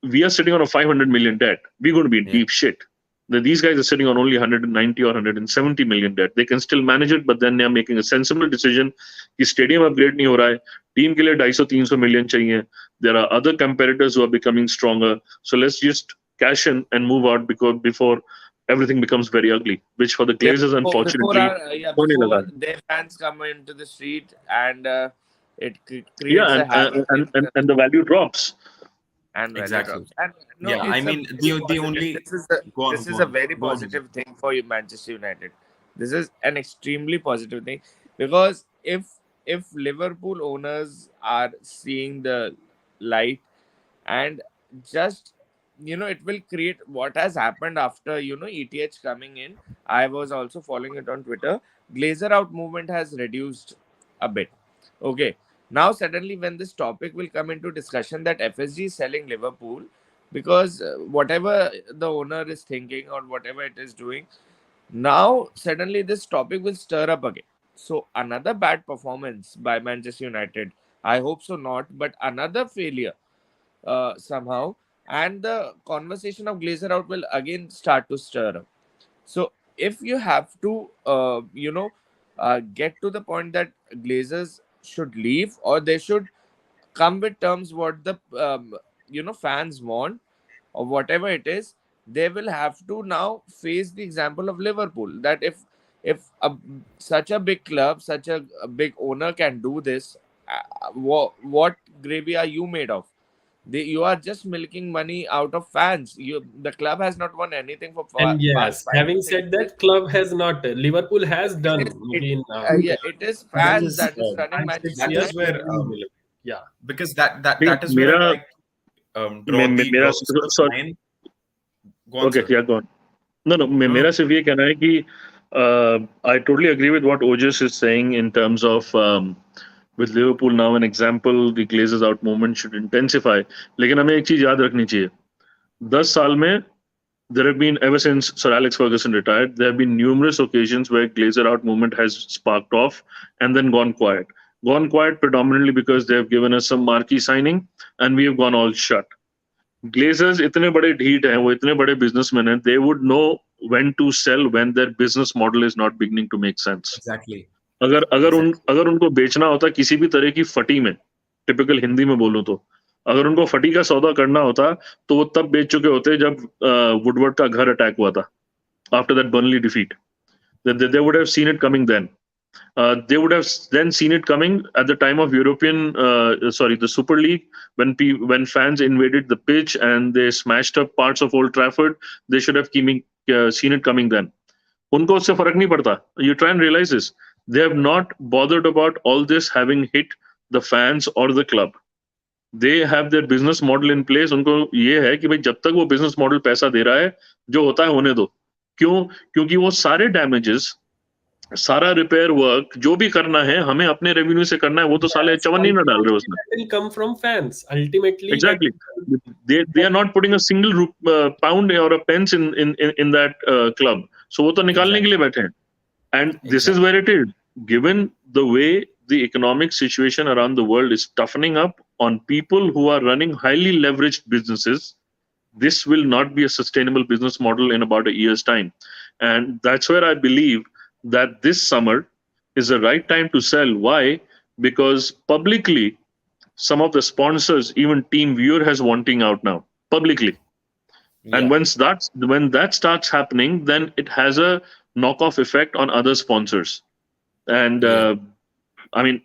we are sitting on a 500 million debt. We're going to be in Yeah. deep shit. These guys are sitting on only 190 or 170 million debt. They can still manage it, but then they are making a sensible decision कि stadium upgrade नहीं हो रहा है, team के लिए 250-300 million चाहिए. There are other competitors who are becoming stronger. So let's just cash in and move out because before everything becomes very ugly, which for the yeah, Glazers, before unfortunately, our yeah, होने before लगा है. their fans come into the street and it Yeah, creates a havoc in and the value drops. and value Exactly. drops. And no, Yeah. I it's a mean, very the positive. only go on, This go is a on, very go on. positive thing for you, Manchester United. This is an extremely positive thing because if Liverpool owners are seeing the light and just it will create what has happened after ETH coming in. I was also following it on Twitter. Glazer out movement has reduced a bit. Okay, now suddenly when this topic will come into discussion that FSG is selling Liverpool because whatever the owner is thinking or whatever it is doing, now suddenly this topic will stir up again. So another bad performance by Manchester United, I hope so not, but another failure somehow, and the conversation of Glazer out will again start to stir up. So if you have to, get to the point that Glazers should leave or they should come with terms what the fans want or whatever it is, they will have to now face the example of Liverpool. That if such a big club, such a big owner can do this, what gravy are you made of? You are just milking money out of fans. The club has not won anything for and past yes, five to having six said years. that, club has not. Liverpool has It done is it maybe in yeah, it is That fans is that is running five six Manchester that years. is They United. where have been relevant. Yeah, because that is where I मेरा like draw this first sorry. line. Go on, Okay, sir. yeah, go on. No, no, No, मेरा no. सिर्फ ये कहना है कि I totally agree with what Ojas is saying in terms of with Liverpool now an example the Glazers out movement should intensify. लेकिन हमें एक चीज याद रखनी चाहिए. 10 साल में there have been ever since Sir Alex Ferguson retired, there have been numerous occasions where Glazer out movement has sparked off and then gone quiet. Gone quiet predominantly because they have given us some marquee signing and we have gone all shut. Glazers इतने बड़े ढीठ हैं, वो इतने बड़े businessmen हैं, they would know when to sell when their business model is not beginning to make sense. Exactly. अगर अगर उन Exactly. अगर उनको बेचना होता किसी भी तरह की फटी में, टिपिकल हिंदी में बोलूं तो, अगर उनको फटी का सौदा करना होता तो वो तब बेच चुके होते जब वुडवर्ड का घर अटैक हुआ था, after that Burnley defeat. They would have seen it coming then. They would have then seen it coming at the time of the Super League when fans invaded the pitch and they smashed up parts of Old Trafford. They should have seen it coming then. उनको उससे फर्क नहीं पड़ता. You try and realize this. They have not bothered about all this having hit the fans or the club. They have their business model in place. उनको ये है कि भाई जब तक वो business model पैसा दे रहा है, जो होता है होने दो. क्यों? क्योंकि वो सारे damages सारा रिपेयर वर्क जो भी करना है हमें अपने रेवेन्यू से करना है, वो तो साले Yes, चवन ही ना डाल रहे ultimately उसमें. that will come from fans. Ultimately, that, Exactly. They are not putting a single pound or a pence in that club. So वो तो निकालने के Exactly. लिए बैठे हैं. And this is Exactly. where it is. Given the way the economic situation around the world is toughening up on people who are running highly leveraged businesses, this will not be a sustainable business model in about a year's time. And that's where I believe that this summer is the right time to sell. Why? Because publicly, some of the sponsors, even Team Viewer has wanting out now publicly. And Yeah. when that starts happening, then it has a knock-off effect on other sponsors. And Yeah. I mean,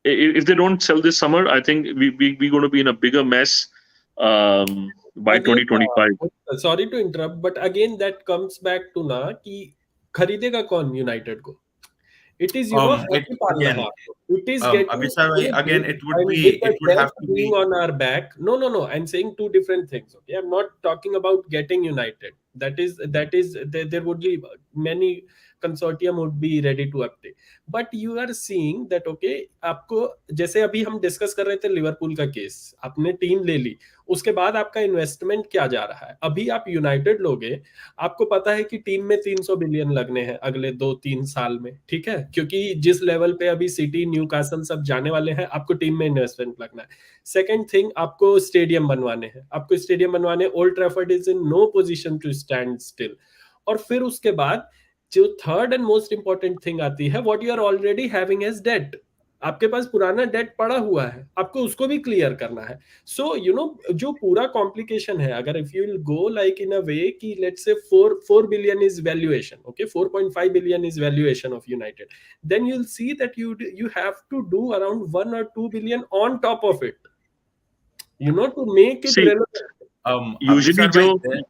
if they don't sell this summer, I think we're going to be in a bigger mess by again, 2025. sorry to interrupt, but again that comes back to ना कि खरीदेगा कौन United को? It is, It happy पालना है again, आपको. It is getting, Abhishek bhai, again, debt, it would and be, with the it would have debt to being be. on our back. No, no, no. I'm saying two different things. Okay, I'm not talking about getting united. That is there would be many consortium would be ready to uptake. But you are seeing that okay, आपको जैसे अभी हम discuss कर रहे थे Liverpool का case, आपने team ले ली, उसके बाद आपका इन्वेस्टमेंट क्या जा रहा है? अभी आप यूनाइटेड लोगे, आपको पता है कि टीम में 300 बिलियन लगने हैं अगले 2-3 साल में, ठीक है, क्योंकि जिस लेवल पे अभी सिटी न्यूकासल सब जाने वाले हैं, आपको टीम में इन्वेस्टमेंट लगना है. सेकंड थिंग, आपको स्टेडियम बनवाने हैं, आपको स्टेडियम बनवाने, Old Trafford is in no position to stand still. और फिर उसके बाद जो third and most important thing आती है, what you are already having as date. आपके पास पुराना डेट पड़ा हुआ है, आपको उसको भी क्लियर करना है. सो जो पूरा कॉम्प्लिकेशन है, अगर if you will go like in a way कि let's say 4 billion is valuation, okay, 4.5 billion is valuation of United, then you will see that you have to do around 1 or 2 billion on top of it, to make it See, relevant. Usually Abhishek जो bhai, there.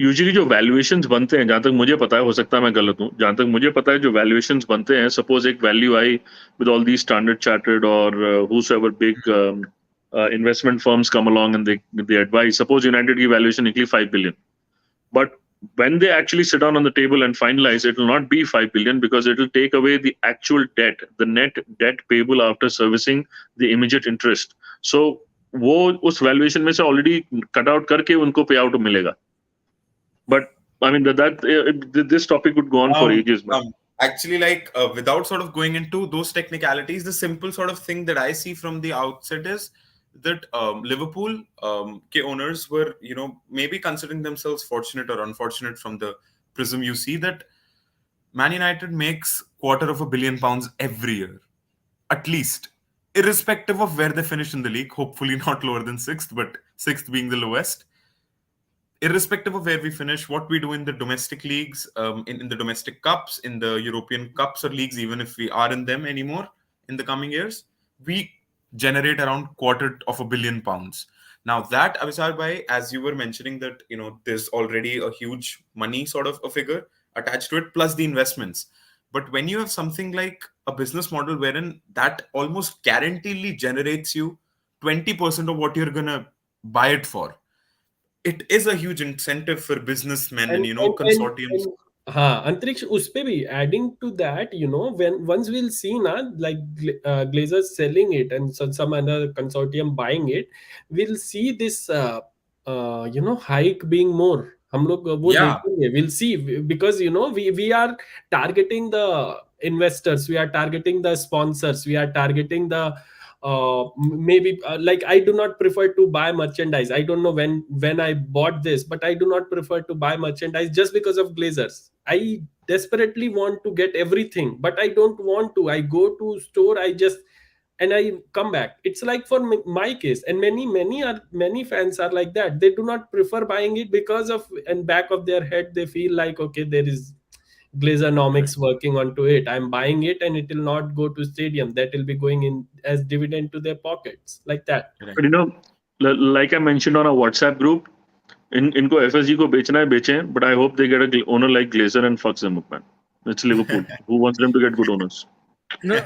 Usually जो valuations बनते हैं, जहां तक मुझे पता है, हो सकता है मैं गलत हूं, जहां तक मुझे पता है जो वैल्यूएशंस बनते हैं, सपोज एक value I with all the standard chartered और whosoever big investment firms come along and they advise, suppose United की वैल्यूएशन निकली 5 billion, but when they actually sit down on the table and finalize, it will not be 5 billion because it will take away the actual debt, the net debt payable after servicing the immediate interest. So वो उस valuation में से already cut out करके उनको पे out मिलेगा. But I mean this topic would go on for Um, ages, man. Actually, like without sort of going into those technicalities, the simple sort of thing that I see from the outset is that Liverpool ke owners were, maybe considering themselves fortunate or unfortunate from the prism you see that Man United makes £250 million every year, at least, irrespective of where they finish in the league. Hopefully, not lower than sixth, but sixth being the lowest, irrespective of where we finish, what we do in the domestic leagues, in the domestic cups, in the European cups or leagues, even if we are in them anymore in the coming years, we generate around £250 million. Now that Abhisar bhai, as you were mentioning that there's already a huge money sort of a figure attached to it, plus the investments. But when you have something like a business model wherein that almost guaranteedly generates you 20% of what you're gonna buy it for, it is a huge incentive for businessmen and consortiums. And हाँ, अंतरिक्ष उस पे भी adding to that, when once we'll see ना, like Glazers selling it and some other consortium buying it, we'll see this hike being more. हम लोग वो Yeah, देखेंगे, we'll see, because we are targeting the investors, we are targeting the sponsors, we are targeting the maybe like I do not prefer to buy merchandise. I don't know when I bought this, but I do not prefer to buy merchandise just because of Glazers. I desperately want to get everything, but I don't want to. I go to store, I just, and I come back. It's like for my case, and many fans are like that. They do not prefer buying it because of, and back of their head they feel like, okay, there is correct, Glazonomics working onto it. I'm buying it and it will not go to stadium. That will be going in as dividend to their pockets, like that. correct. But like I mentioned on a WhatsApp group, इनको FSG को बेचना है बेचें, but I hope they get a owner like Glazer and fucks them up, man. It's Liverpool. Who wants them to get good owners? No,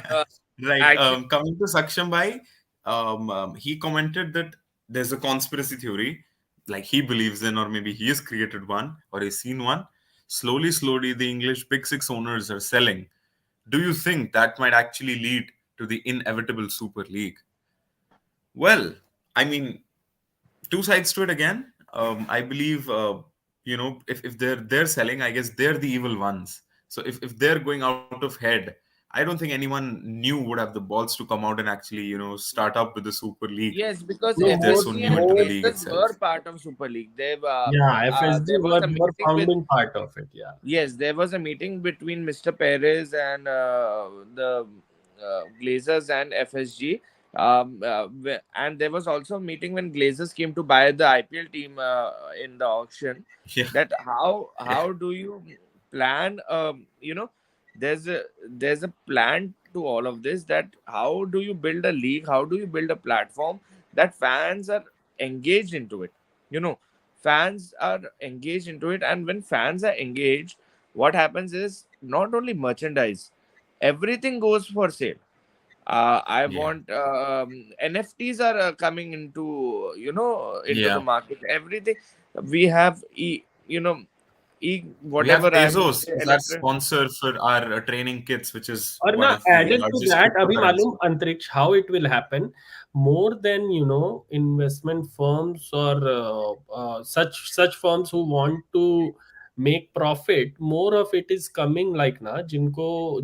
Right. actually, Coming to Saksham Bhai, he commented that there's a conspiracy theory, like he believes in, or maybe he has created one, or he's seen one. Slowly, slowly, the English Big Six owners are selling. Do you think that might actually lead to the inevitable Super League? Well, I mean, two sides to it again. I believe, if they're selling, I guess they're the evil ones. So if they're going out of head, I don't think anyone new would have the balls to come out and actually, start up with the Super League Yes, because No, if they're more, so FSG new and into the more, league Glazers itself. were part of Super League. yeah, There FSG was a were meeting with founding part of it. Yeah. Yes, there was a meeting between Mr. Perez and the Glazers and FSG. And there was also a meeting when Glazers came to buy the IPL team in the auction. Yeah, That yeah, how do you plan? There's a plan to all of this. That how do you build a league? How do you build a platform that fans are engaged into it? You know, fans are engaged into it, and when fans are engaged, what happens is not only merchandise, everything goes for sale. I yeah, want NFTs are coming into the yeah. market. Everything we have We whatever have I would Tezos say as our electric. sponsor for our training kits, which is और one ना of the added to largest that अभी मालूम cryptocurrency. अंतरिक्ष how it will happen more than investment firms or such firms who want to make profit. More of it is coming like ना जिनको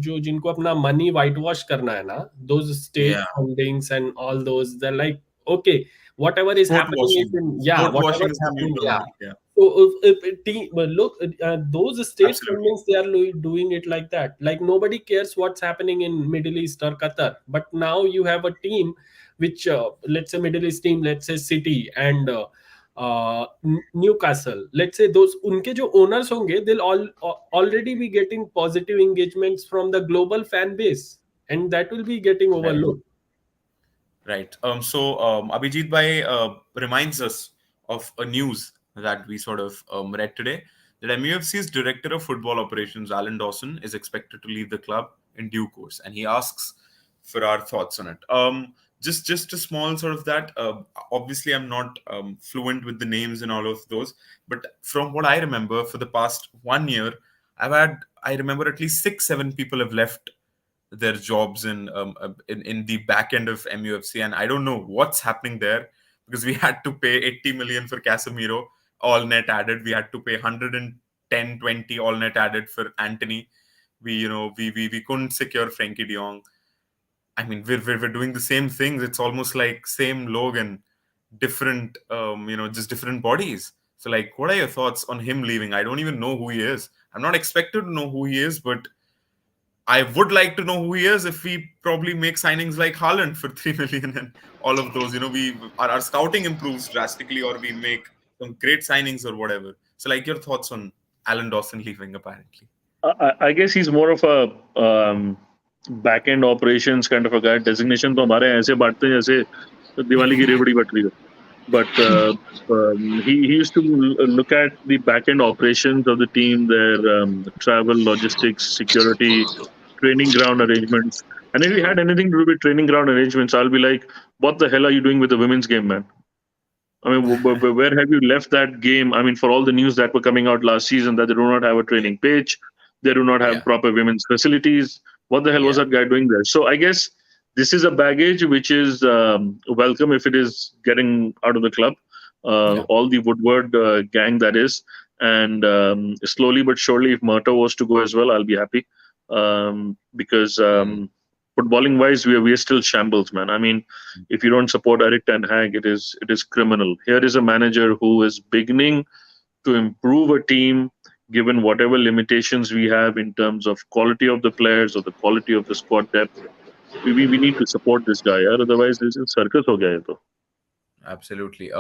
अपना money whitewash करना है ना, those state Yeah, fundings and all those, they're like, okay, whatever is sport happening is washing. in, yeah, Sport whatever washing is is the new happening, term. yeah. Yeah, So if team, well, look, those state absolutely. fundings, they are doing it like that. Like nobody cares what's happening in Middle East or Qatar. But now you have a team, which let's say Middle East team, let's say City and Newcastle. Let's say those उनके जो owners होंगे, they'll already be getting positive engagements from the global fan base, and that will be getting Right. overlooked. Right. Abhijit Bhai reminds us of a news that we sort of read today that MUFC's director of football operations, Alan Dawson, is expected to leave the club in due course, and he asks for our thoughts on it. Just a small sort of that. Obviously, I'm not fluent with the names and all of those, but from what I remember, for the past 1 year, I remember at least 6, 7 people have left their jobs in the back end of MUFC, and I don't know what's happening there because we had to pay 80 million for Casemiro, all net added. We had to pay 110, 20 all net added for Anthony. We couldn't secure Frankie De Jong. I mean, we're doing the same things. It's almost like same Logan, different, just different bodies. So, like, what are your thoughts on him leaving? I don't even know who he is. I'm not expected to know who he is, but I would like to know who he is if we probably make signings like Haaland for 3 million and all of those. Our scouting improves drastically, or we make some great signings or whatever. So, like, your thoughts on Alan Dawson leaving apparently? I guess he's more of a back end operations kind of a guy. Designation तो हमारे ऐसे बांटते हैं जैसे दिवाली की रेवड़ी but रही हो. But he used to look at the back end operations of the team, their travel, logistics, security, training ground arrangements. And if we had anything to do with training ground arrangements, I'll be like, what the hell are you doing with the women's game, man? I mean, where have you left that game? I mean, for all the news that were coming out last season that they do not have a training pitch, they do not have Yeah, proper women's facilities. What the hell was yeah, that guy doing there? So I guess this is a baggage which is welcome if it is getting out of the club. yeah, All the Woodward gang that is, and slowly but surely, if Murta was to go as well, I'll be happy because mm, footballing wise, we are still shambles, man. I mean, if you don't support Eric Ten Hag, it is criminal. Here is a manager who is beginning to improve a team given whatever limitations we have in terms of quality of the players or the quality of the squad depth. We need to support this guy, yaar. Otherwise this is circus ho gaya hai to. absolutely.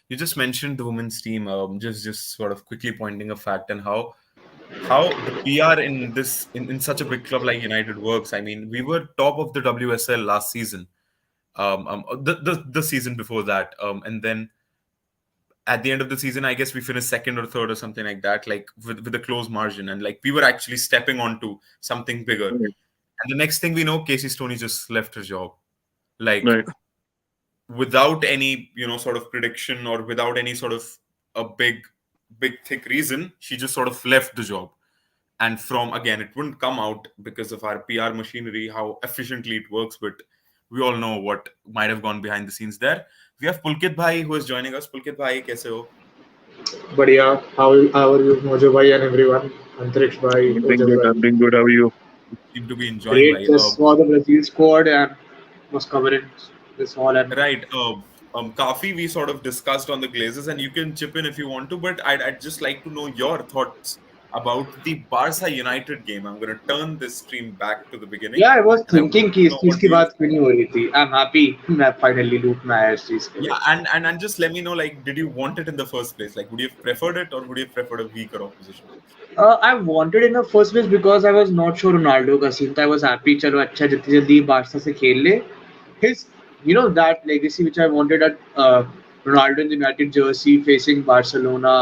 You just mentioned the women's team. Just sort of quickly pointing a fact and how the PR in such a big club like United works. I mean, we were top of the WSL last season. The season before that, and then at the end of the season, I guess we finished second or third or something like that, like with a close margin, and like we were actually stepping onto something bigger. Right. And the next thing we know, Casey Stoney just left her job, like Right. without any sort of prediction or without any sort of a big thick reason. She just sort of left the job, and from again, it wouldn't come out because of our PR machinery, how efficiently it works. But we all know what might have gone behind the scenes there. We have Pulkit Bhai who is joining us. Pulkit Bhai, kaise ho? बढ़िया how are you mojo भाई and everyone अंतरिक्ष भाई I'm doing Ojas good. भाई I'm doing good. How are you? Seem to be enjoying, great bhai. just saw the Brazil squad and was covering this all and Right. Kafi, we sort of discussed on the Glazers, and you can chip in if you want to, but I'd just like to know your thoughts about the Barca United game. I'm going to turn this stream back to the beginning, yeah I was and I would thinking like कि to इस know चीज what की do you. बात क्यों नहीं हो रही थी I'm happy मैं finally loop में आया इस चीज के Yeah, लिए and just let me know, like, did you want it in the first place? Like, would you have preferred it, or would you have preferred a weaker opposition? I wanted in the first place because I was not sure Ronaldo का scene था I was happy चलो अच्छा जितनी जल्दी Barça से खेल ले his that legacy which I wanted at Ronaldo in the United jersey facing Barcelona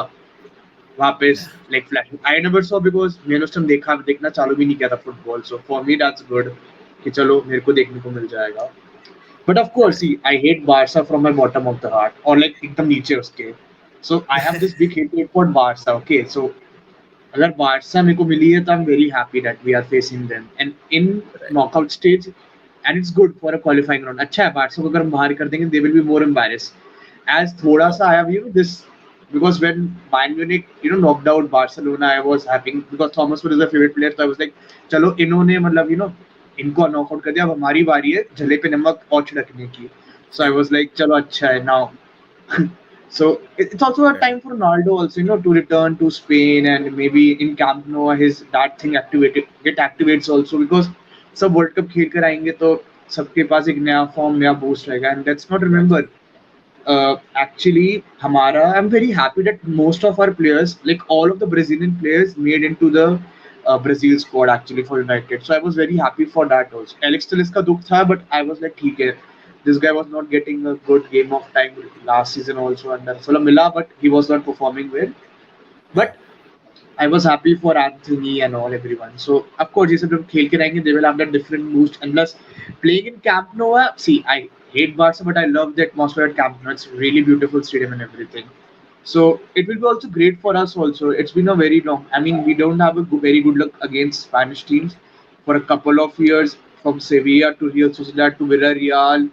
वापस Yeah. like flash I never saw because मैंने उस टाइम देखना चालू भी नहीं किया था football so for me that's good कि चलो मेरे को देखने को मिल जाएगा but of course Right. see I hate Barca from my bottom of the heart or like एकदम नीचे उसके so I have this big hatred for Barca okay so अगर बारसा मेरे को मिली है तो I am very happy that we are facing them and in Right. Knockout stage and it's good for a qualifying round अच्छा है Barca को अगर हम बाहर कर देंगे they will be more embarrass as थोड़ा Yeah. सा I have this because when Bayern Munich knocked out Barcelona I was happy because Thomas Müller is a favorite player so I was like चलो इन्होंने मतलब इनको knockout कर दिया अब हमारी बारी है जले पे नमक और छिड़कने की so I was like चलो अच्छा है now so it's also a Right. time for Ronaldo also, to return to Spain and maybe in Camp Nou his that thing get activates also because सब World Cup खेल कर आएंगे तो सबके पास एक नया फॉर्म नया बूस्ट रहेगा and let's not remember Exactly. actually Hamara I'm very happy that most of our players like all of the Brazilian players made into the Brazil squad actually for United so I was very happy for that also Alex Telles का दुख था but I was like ठीक है this guy was not getting a good game of time last season also under Solo Mila but he was not performing well Yeah. but I was happy for Anthony and all everyone. So of course, जैसे जब खेल के रहेंगे, they will have that different boost. And plus, playing in Camp Nou, see, I hate Barca, but I love the atmosphere at Camp Nou. It's really beautiful stadium and everything. So it will be also great for us. Also, it's been a very long. I mean, we don't have a very good luck against Spanish teams for a couple of years, from Sevilla to Real Sociedad to Villarreal,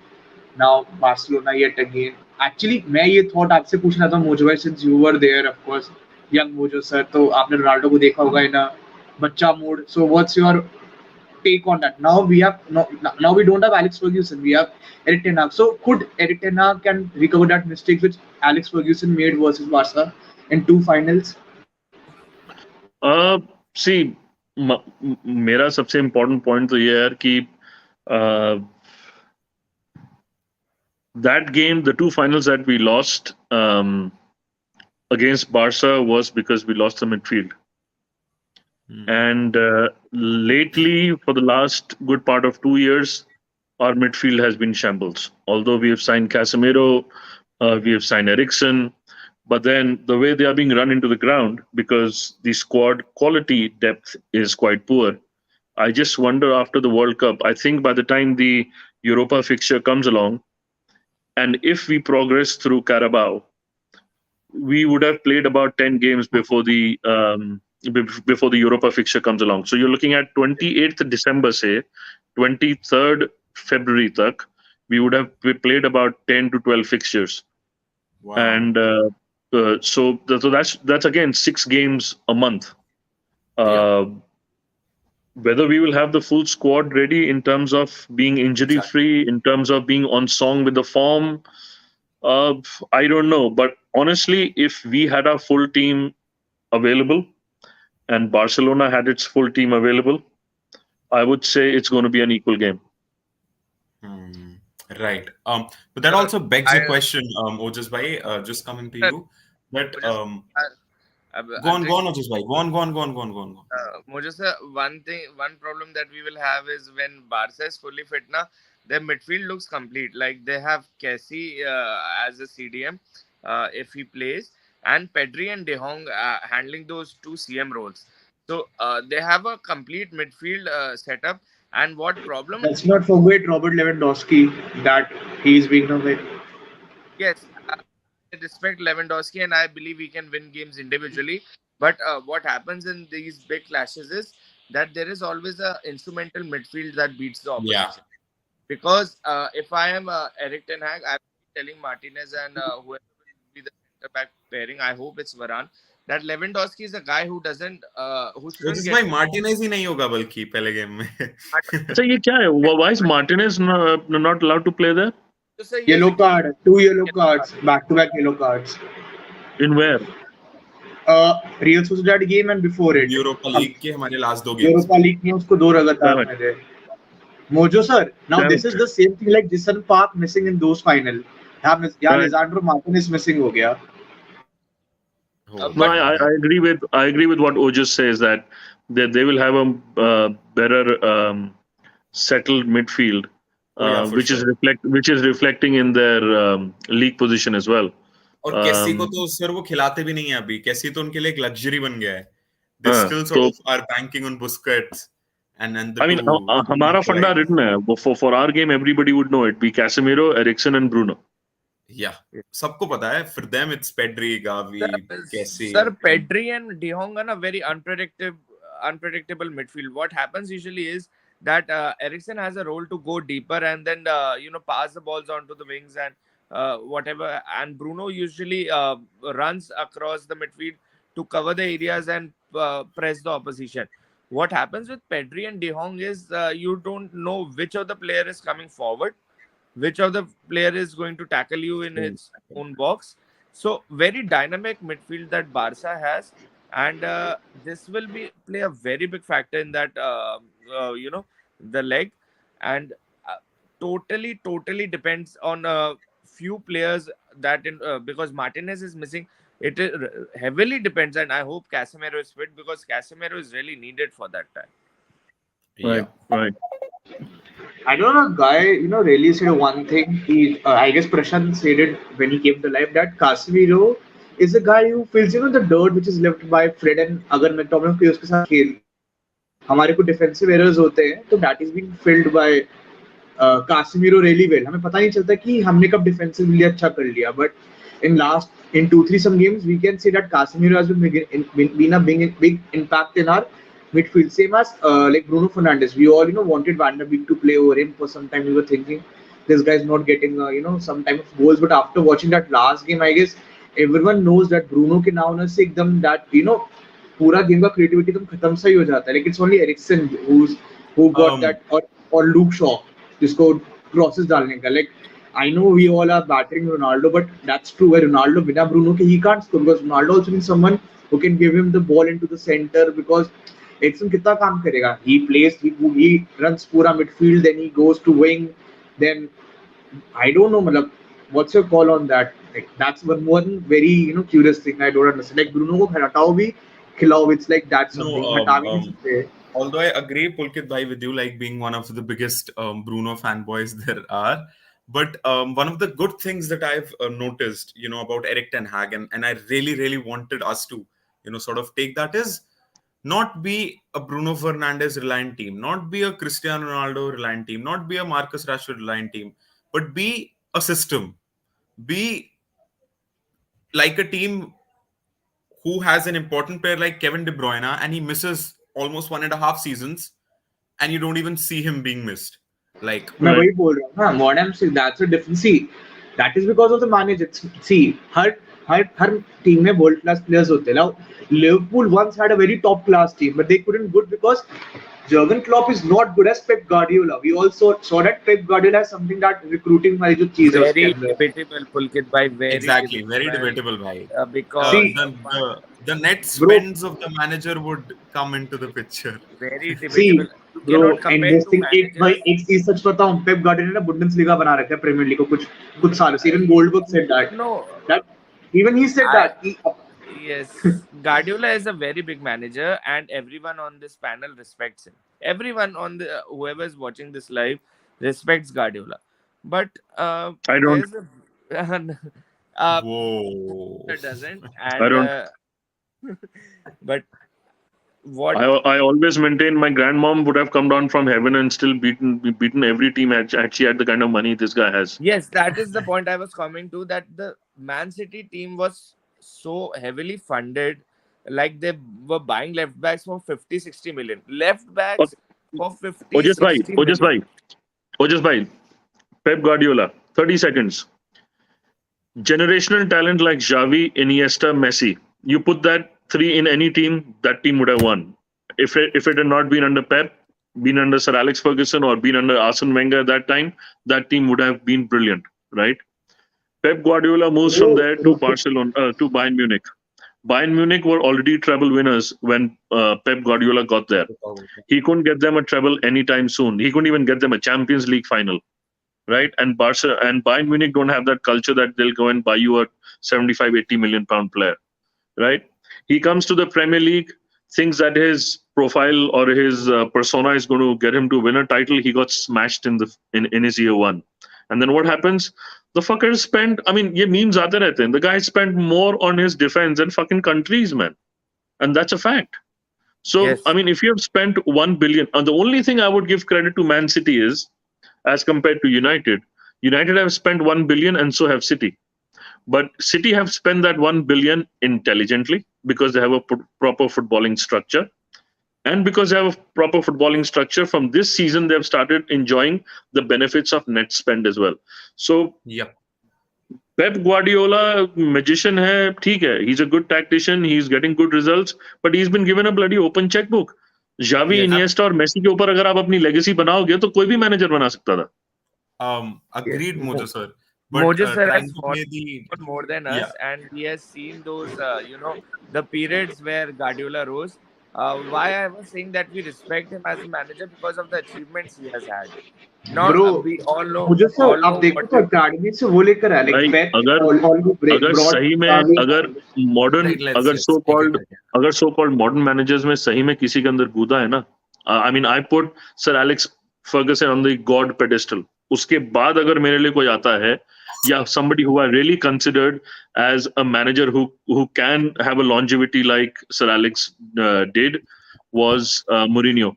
now Barcelona yet again. Actually, मैं ये thought आपसे पूछना था mojo भाई since you were there of course young mojo sir तो आपने Ronaldo को देखा होगा in a बच्चा mood so what's your take on that now we have now we don't have Alex Ferguson we have Eric Ten Hag so could Eric Ten Hag can recover that mistake which Alex Ferguson made versus Barca in two finals Uh, See, मेरा सबसे important point तो ये है यार कि uh, that game, the two finals that we lost against Barca was because we lost the midfield. And lately, for the last good part of 2 years, our midfield has been shambles. Although we have signed Casemiro, we have signed Ericsson, but then the way they are being run into the ground because the squad quality depth is quite poor. I just wonder after the World Cup, I think by the time the Europa fixture comes along, and if we progress through Carabao, we would have played about 10 games before the Europa fixture comes along. So you're looking at 28th December, say 23rd February, tak, we would have played about 10 to 12 fixtures, Wow. and so that's again 6 games a month. Yeah. Uh, whether we will have the full squad ready in terms of being injury Exactly. free, in terms of being on song with the form, I don't know. But honestly, if we had our full team available and Barcelona had its full team available, I would say it's going to be an equal game. Hmm. Right. But that Uh, also begs I a question, Ojas bhai, just coming to uh, you. But just go Antrix, on, Ojas bhai. Go on, go on, go on, go on, go on. Go on. Moses, one problem that we will have is when Barca is fully fit now, their midfield looks complete. Like they have Casey as a CDM if he plays, and Pedri and De Jong handling those two CM roles. So they have a complete midfield setup. And what problem? let's not forget Robert Lewandowski that he is being a very Yes, I respect Lewandowski, and I believe he can win games individually. But what happens in these big clashes is that there is always a instrumental midfield that beats the Yeah. opposition. Because if I am Eric Ten Hag, I will be telling Martinez and whoever will be the center back pairing. I hope it's Varane. That Lewandowski is a guy who वो shouldn't जिस get भाई Martinez ही नहीं होगा बल्कि पहले game में. अच्छा ये क्या है? Why is Martinez not allowed to play there? to say he has Yellow a card, two yellow yellow card. cards, back to back yellow cards. In where? Real Sociedad game and before it. Europa league के हमारे last 2 games Europa में. League में उसको दो लगातार Damn it! मिले. Mojo sir, now Damn this it! is the same thing like Jisson Park missing in those final. यहाँ Right. Lisandro Martinez missing हो गया. Oh No, But my God. I agree with what Ojas says that they will have a better settled midfield, Oh yeah, for sure. which is reflecting in their league position as well. और कैसी को तो sir वो खिलाते भी नहीं है अभी. कैसी तो उनके लिए एक लग्जरी बन गया है. They still sort तो of are banking on Busquets and then the I mean, two हमारा फंडा like, written है. For our game, everybody would know it. Be Casemiro, Eriksen, and Bruno. yeah. सबको पता है. For them it's Pedri, Gavi, Kessie. Sir, Pedri and De Jong are a very unpredictable midfield. What happens usually is that Eriksen has a role to go deeper and then pass the balls onto the wings and whatever. And Bruno usually runs across the midfield to cover the areas and press the opposition. What happens with Pedri and De Jong is you don't know which of the player is coming forward, which of the player is going to tackle you in his own box. So very dynamic midfield that Barca has, and this will be play a very big factor in that the leg, and totally depends on a few players that in because Martinez is missing. It heavily depends, and I hope Casemiro is fit because Casemiro is really needed for that time. Yeah. Right. I don't know, guy, really said one thing. I guess Prashant said it when he came to life that Casemiro is a guy who fills, the dirt which is left by Fred and अगर McTominay के उसके साथ खेल हमारे को defensive errors होते हैं तो that is being filled by Casemiro really well. हमें पता नहीं चलता कि हमने कब defensively अच्छा कर लिया. But in 2-3 some games we can see that Casemiro has been a big impact in our midfield. Same as like Bruno Fernandes. We all wanted Van der Beek to play over him for some time. We were thinking this guy is not getting some type of goals. But after watching that last game, I guess everyone knows that Bruno के ना होने से एकदम that पूरा game का creativity एकदम खत्म सा ही हो जाता है. Like it's only Eriksen who got that or Luke Shaw जिसको crosses डालने का. Like I know we all are battering Ronaldo, but that's true. Where Ronaldo without Bruno he can't score because Ronaldo also needs someone who can give him the ball into the center because Eriksen कितना काम करेगा? He runs पूरा midfield, then he goes to wing, then I don't know, मतलब what's your call on that? Like that's one very curious thing I don't understand. Like Bruno को हटाओ भी खिलाओ, it's like that's something. No, हटा भी नहीं सकते. although I agree, Pulkit bhai, with you, like being one of the biggest Bruno fanboys there are. But one of the good things that I've noticed, about Eric Ten Hag, and I really wanted us to, sort of take that is not be a Bruno Fernandes reliant team, not be a Cristiano Ronaldo reliant team, not be a Marcus Rashford reliant team, but be a system. Be like a team who has an important player like Kevin De Bruyne and he misses almost 1.5 seasons and you don't even see him being missed. Like, मैं वही बोल रहा हूँ ना. What I'm saying, that's a difference. See, that is because of the manager. See, her team में world class players होते हैं. Now, Liverpool once had a very top class team, but they couldn't good because Jurgen Klopp is not good as Pep Guardiola. We also saw that Pep Guardiola has something that recruiting वाली जो चीज है उसके Very अंदर. debatable, Pulkit bhai. exactly, very debatable, bhai. Because See, The net bro, spends of the manager would come into the picture. very debatable. see, You bro, cannot compare two investing एक भाई managers. एक चीज सच बताऊं, Pep Guardiola ने Bundesliga बना रखा है Premier League को कुछ सालों से. Even Goldberg said No, that even he said I that yes, Guardiola is a very big manager, and everyone on this panel respects him. Everyone on the whoever is watching this live respects Guardiola, but I don't. there's a Whoa. that doesn't, I and don't. but what I always maintain my grandmom would have come down from heaven and still beaten every team had she had the kind of money this guy has. yes, that is the point I was coming to. That the Man City team was so heavily funded. Like they were buying left backs for 50, 60 million. Left O- backs for 50, Ojas bhai, 60 Ojas million. bhai, Ojas bhai, Pep Guardiola, 30 seconds. Generational talent like Xavi, Iniesta, Messi. You put that three in any team, that team would have won. If it had not been under Pep, been under Sir Alex Ferguson, or been under Arsene Wenger at that time, that team would have been brilliant, right? Pep Guardiola moves from there to Barcelona, to Bayern Munich. Bayern Munich were already treble winners when Pep Guardiola got there. He couldn't get them a treble anytime soon. He couldn't even get them a Champions League final, right? And Barca and Bayern Munich don't have that culture that they'll go and buy you a 75, 80 million pound player, right? He comes to the Premier League, thinks that his profile or his persona is going to get him to win a title. He got smashed in his year one, and then what happens? The fucker spent. I mean, ye memes aate rehte hain. The guy spent more on his defense than fucking countries, man, and that's a fact. So, I Yes. mean, if you have spent 1 billion, and the only thing I would give credit to Man City is, as compared to United, United have spent 1 billion, and so have City. But City have spent that 1 billion intelligently because they have a proper footballing structure, and because they have a proper footballing structure. From this season, they have started enjoying the benefits of net spend as well. So Yep. Pep Guardiola, magician hai, theek hai. He's a good tactician. He's getting good results, but he's been given a bloody open checkbook. Xavi, Yes. Iniesta और Messi के ऊपर अगर आप अपनी legacy बनाओगे तो कोई भी मैनेजर बना सकता था. Yeah. Agreed, Mojo sir. But Moses sir trying has to fought play the more than yeah. us, and he has seen those, the periods where Guardiola rose. Why I was saying that we respect him as a manager because of the achievements he has had. Not bro we मुझे sir all आप know देखो what तो we. Academy से वो लेकर आया like भाई पेप अगर ऑलरेडी अगर ब्रॉड सही में Xavi अगर मॉडर्न Like let's एक एक करके. अगर सो कॉल्ड मॉडर्न मैनेजर्स में सही में किसी के अंदर गूदा है ना, I mean I put sir Alex Ferguson on the God pedestal. उसके बाद अगर मेरे लिए कोई आता है, या somebody who I really considered as a manager who can have a longevity like Sir Alex did, was Mourinho.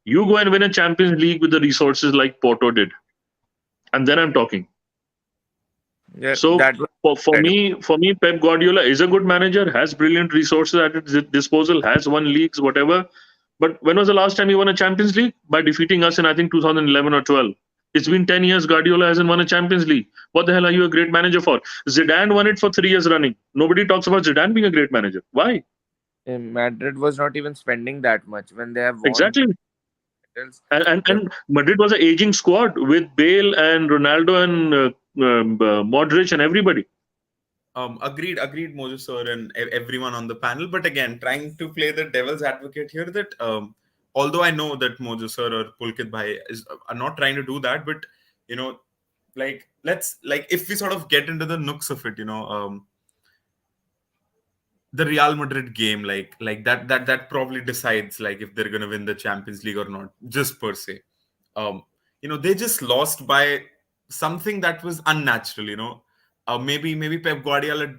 You go and win a Champions League with the resources like Porto did, and then I'm talking. Yeah, So that was for incredible. me, Pep Guardiola is a good manager, has brilliant resources at his disposal, has won leagues, whatever. But when was the last time he won a Champions League? By defeating us in, I think, 2011 or 12. It's been 10 years. Guardiola hasn't won a Champions League. What the hell are you a great manager for? Zidane won it for 3 years running. Nobody talks about Zidane being a great manager. Why? Madrid was not even spending that much when they have won Exactly. titles. And Madrid was an aging squad with Bale and Ronaldo and Modric and everybody. Agreed, Moses sir, and everyone on the panel. But again, trying to play the devil's advocate here, that although I know that Moses sir or Pulkit bhai are not trying to do that, but you know, like let's like if we sort of get into the nooks of it, the Real Madrid game, like that probably decides like if they're gonna win the Champions League or not, just per se. Um, they just lost by something that was unnatural. Maybe Pep Guardiola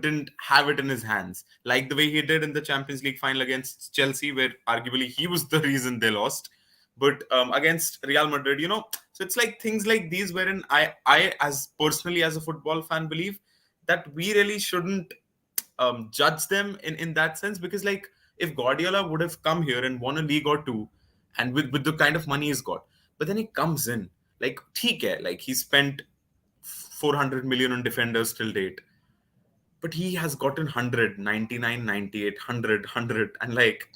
didn't have it in his hands, like the way he did in the Champions League final against Chelsea, where arguably he was the reason they lost. But against Real Madrid, so it's like things like these, wherein I as personally as a football fan believe that we really shouldn't judge them in that sense, because like if Guardiola would have come here and won a league or two, and with the kind of money he's got, but then he comes in like theek hai, like he spent 400 million on defenders till date, but he has gotten 100, 99, 98, 100, 100, and like